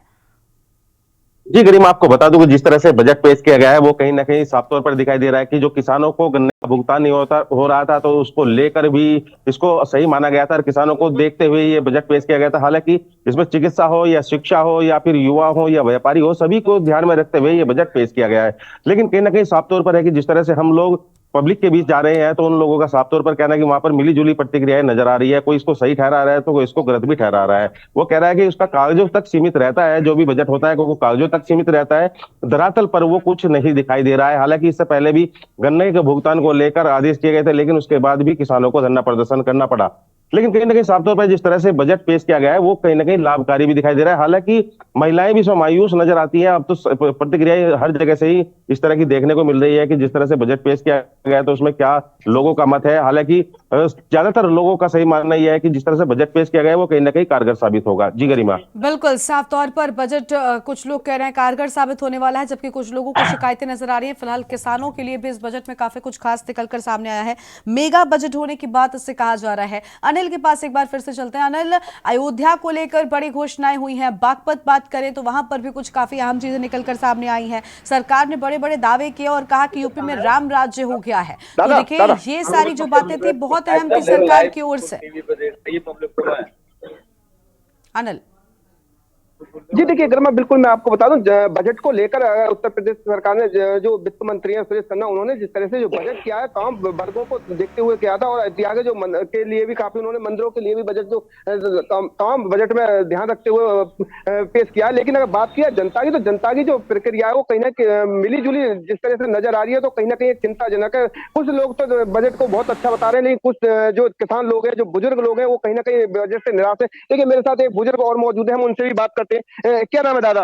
जी गरिमा, आपको बता दूं कि जिस तरह से बजट पेश किया गया है वो कहीं ना कहीं साफ तौर पर दिखाई दे रहा है कि जो किसानों को गन्ने का भुगतान नहीं हो रहा था, तो उसको लेकर भी इसको सही माना गया था और किसानों को देखते हुए ये बजट पेश किया गया था। हालांकि इसमें चिकित्सा हो या शिक्षा हो या फिर युवा हो या व्यापारी हो, सभी को ध्यान में रखते हुए ये बजट पेश किया गया है। लेकिन कहीं ना कहीं साफ तौर पर है कि जिस तरह से हम लोग पब्लिक के बीच जा रहे हैं तो उन लोगों का साफ तौर पर कहना है कि वहां पर मिली जुली प्रतिक्रियाएं नजर आ रही है। कोई इसको सही ठहरा रहा है तो कोई इसको गलत भी ठहरा रहा है। वो कह रहा है कि उसका कागजों तक सीमित रहता है, जो भी बजट होता है वो कागजों तक सीमित रहता है, धरातल पर वो कुछ नहीं दिखाई दे रहा है। हालांकि इससे पहले भी गन्ने के भुगतान को लेकर आदेश किए गए थे, लेकिन उसके बाद भी किसानों को धरना प्रदर्शन करना पड़ा। लेकिन कहीं ना कहीं साफ तौर पर जिस तरह से बजट पेश किया गया है वो कहीं ना कहीं लाभकारी भी दिखाई दे रहा है। हालांकि महिलाएं भी इसमें मायूस नजर आती हैं। अब तो प्रतिक्रियाएं हर जगह से ही इस तरह की देखने को मिल रही है कि जिस तरह से बजट पेश किया गया है तो उसमें क्या लोगों का मत है। हालांकि ज्यादातर लोगों का सही मानना यह है कि जिस तरह से बजट पेश किया गया है वो कहीं ना कहीं कारगर साबित होगा। जी गरिमा। बिल्कुल, साफ तौर पर बजट कुछ लोग कह रहे हैं कारगर साबित होने वाला है, जबकि कुछ लोगों को शिकायतें नजर आ रही हैं। फिलहाल किसानों के लिए भी इस बजट में काफी कुछ खास निकलकर सामने आया है। मेगा बजट होने की बात इससे कहा जा रहा है। अनिल के पास एक बार फिर से चलते हैं। अनिल, अयोध्या को लेकर बड़ी घोषणाएं हुई हैं। बागपत बात करें तो वहां पर भी कुछ काफी अहम चीजें निकलकर सामने आई हैं। सरकार ने बड़े बड़े दावे किए और कहा कि यूपी में राम राज्य हो गया है। तो देखिए, ये सारी जो बातें थी बहुत अहम थी सरकार की ओर से। अनिल जी देखिए, अगर मैं बिल्कुल मैं आपको बता दूं, बजट को लेकर उत्तर प्रदेश सरकार ने जो वित्त मंत्री हैं सुरेश खन्ना, उन्होंने जिस तरह से जो बजट किया है तमाम वर्गों को देखते हुए किया था। और ऐतिहासिक जो के लिए भी काफी उन्होंने मंदिरों के लिए भी बजट जो तमाम बजट में ध्यान रखते हुए पेश किया। लेकिन अगर बात किया जनता की, तो जनता की जो प्रक्रिया है वो कहीं ना मिली जुली जिस तरह से नजर आ रही है, तो कहीं ना कहीं चिंताजनक है। कुछ लोग तो बजट को बहुत अच्छा बता रहे हैं, लेकिन कुछ जो किसान लोग हैं, जो बुजुर्ग लोग हैं, वो कहीं ना कहीं बजट से निराश है। देखिए, मेरे साथ एक बुजुर्ग और मौजूद है, हम उनसे भी बात करते हैं। क्या नाम है दादा?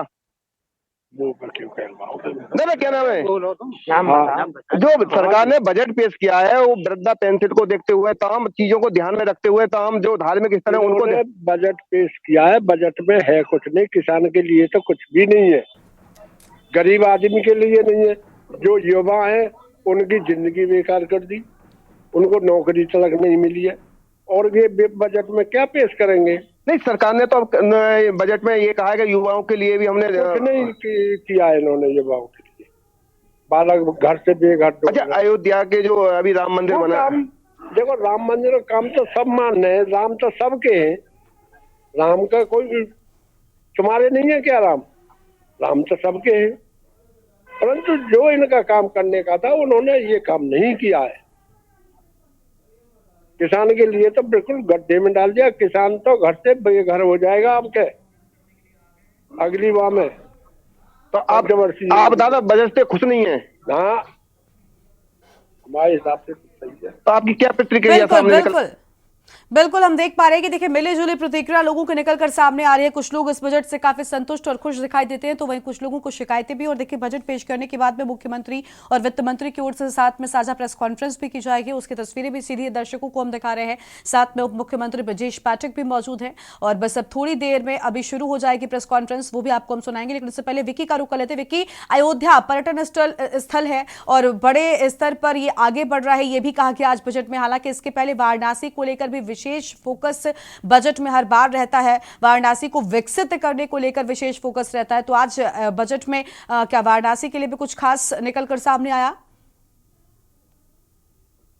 दादा क्या नाम है? जो सरकार ने बजट पेश किया है वो वृद्धा पेंशन को देखते हुए, तमाम चीजों को ध्यान में रखते हुए, तमाम जो धार्मिक स्थल है उनको बजट पेश किया है। बजट में है कुछ नहीं, किसान के लिए तो कुछ भी नहीं है, गरीब आदमी के लिए नहीं है। जो युवा है उनकी जिंदगी बेकार कर दी, उनको नौकरी तक नहीं मिली है, और ये बजट में क्या पेश करेंगे? नहीं, सरकार ने तो बजट में ये कहा है कि युवाओं के लिए भी हमने कुछ नहीं किया है इन्होंने युवाओं के लिए। बालक घर से बेघर। अच्छा, अयोध्या के जो अभी राम मंदिर बना, देखो राम मंदिर का काम तो सब मान रहे हैं, राम तो सबके हैं, राम का कोई तुम्हारे नहीं है क्या? राम तो सबके हैं, परंतु जो इनका काम करने का था उन्होंने ये काम नहीं किया है। किसान के लिए तो बिल्कुल गड्ढे में डाल दिया। किसान तो घर से बेघर हो जाएगा आपके अगली बार में। तो आप दादा बजट से खुश नहीं है? हाँ, हमारे हिसाब से सही है। तो आपकी क्या प्रतिक्रिया सामने निकल? बिल्कुल, हम देख पा रहे हैं कि देखिए मिली जुली प्रतिक्रिया लोगों के निकलकर सामने आ रही है। कुछ लोग इस बजट से काफी संतुष्ट और खुश दिखाई देते हैं, तो वहीं कुछ लोगों को शिकायतें भी। और देखिए, बजट पेश करने के बाद में मुख्यमंत्री और वित्त मंत्री की ओर से साथ में साझा प्रेस कॉन्फ्रेंस भी की जाएगी। उसकी तस्वीरें भी सीधी दर्शकों को हम दिखा रहे हैं। साथ में उप मुख्यमंत्री ब्रजेश पाठक भी मौजूद हैं। और बस अब थोड़ी देर में अभी शुरू हो जाएगी प्रेस कॉन्फ्रेंस, वो भी आपको हम सुनाएंगे। लेकिन इससे पहले विकी का रुख कर लेते हैं। विकी, अयोध्या पर्यटन स्थल है और बड़े स्तर पर ये आगे बढ़ रहा है, ये भी कहा गया आज बजट में। हालांकि इसके पहले वाराणसी को लेकर भी विशेष फोकस बजट में हर बार रहता है, वाराणसी को विकसित करने को लेकर विशेष फोकस रहता है। तो आज बजट में क्या वाराणसी के लिए भी कुछ खास निकलकर सामने आया?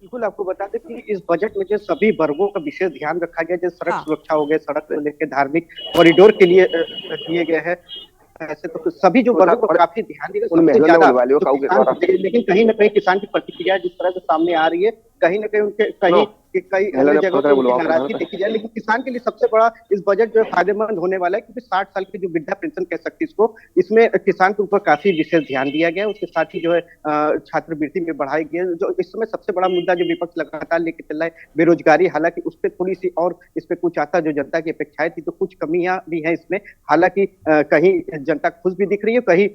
बिल्कुल, आपको बता दें कि इस बजट में जो सभी वर्गों का विशेष ध्यान रखा गया, जैसे सड़क सुरक्षा हो गए, सड़क को लेकर धार्मिक कॉरिडोर के लिए किए गए हैं। ऐसे तो सभी जो वर्गों को काफी ध्यान दिया, सबसे ज्यादा लेकिन कहीं ना कहीं किसान की प्रतिक्रिया जिस तरह से सामने आ रही है, कहीं ना कहीं उनके कई अन्य जगहों पर नाराजगी देखी जाए। लेकिन किसान के लिए सबसे बड़ा इस बजट जो है फायदेमंद होने वाला है, क्योंकि 60 साल की जो वृद्धा पेंशन कह सकते हैं इसको, इसमें किसान के ऊपर काफी विशेष ध्यान दिया गया है। उसके साथ ही जो है छात्रवृत्ति में बढ़ाई गई है। जो इस समय सबसे बड़ा मुद्दा जो विपक्ष लगातार लेके चल रहा है, बेरोजगारी, हालांकि उस पर थोड़ी सी और इस पे कुछ आता जो जनता की अपेक्षाएं थी, तो कुछ कमियां भी है इसमें। हालांकि कहीं जनता खुश भी दिख रही है, कहीं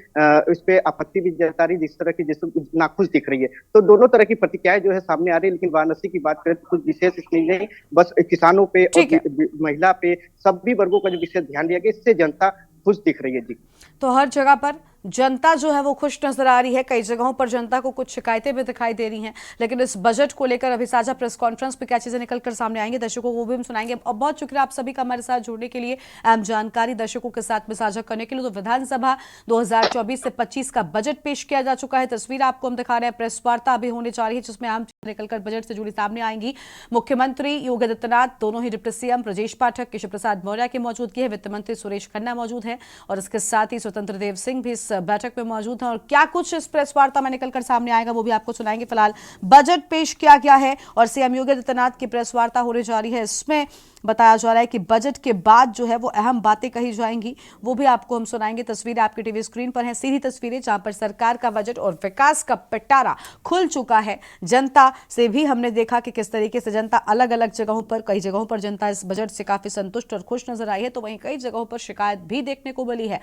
इस पे आपत्ति भी जता रही है, जिस तरह की नाखुश दिख रही है। तो दोनों तरह की प्रतिक्रियाएं जो है सामने आ रही है। लेकिन वाराणसी की बात करें तो कुछ विशेष इसमें नहीं, बस किसानों पे और महिला पे सभी वर्गों का जो विशेष ध्यान दिया गया, इससे जनता खुश दिख रही है जी। तो हर जगह पर जनता जो है वो खुश नजर आ रही है। कई जगहों पर जनता को कुछ शिकायतें भी दिखाई दे रही हैं, लेकिन इस बजट को लेकर अभी साझा प्रेस कॉन्फ्रेंस पे क्या चीजें निकलकर सामने आएंगे दर्शकों को वो भी हम सुनाएंगे। और बहुत शुक्रिया आप सभी का हमारे साथ जुड़ने के लिए, अहम जानकारी दर्शकों के साथ में साझा करने के लिए। तो विधानसभा 2024 से 25 का बजट पेश किया जा चुका है। तस्वीर आपको हम दिखा रहे हैं, प्रेस वार्ता अभी होने जा रही है जिसमें अहम चीजें निकलकर बजट से जुड़ी सामने आएंगी। मुख्यमंत्री योगी आदित्यनाथ, दोनों ही डिप्टी सीएम ब्रजेश पाठक, केशव प्रसाद मौर्य की मौजूदगी है, वित्त मंत्री सुरेश खन्ना मौजूद है और इसके साथ ही स्वतंत्र देव सिंह भी इस बैठक में मौजूद है। और क्या कुछ इस प्रेस वार्ता में निकलकर सामने आएगा वो भी आपको सुनाएंगे। फिलहाल बजट पेश किया गया है और सीएम योगी आदित्यनाथ की प्रेस वार्ता होने जा रही है। इसमें बताया जा रहा है कि बजट के बाद जो है वो अहम बातें कही जाएंगी, वो भी आपको हम सुनाएंगे। तस्वीरें आपकी टीवी स्क्रीन पर हैं, सीधी तस्वीरें जहां पर सरकार का बजट और विकास का पिटारा खुल चुका है। जनता से भी हमने देखा कि किस तरीके से जनता अलग अलग जगहों पर, कई जगहों पर जनता इस बजट से काफी संतुष्ट और खुश नजर आई है, तो वहीं कई जगहों पर शिकायत भी देखने को मिली है।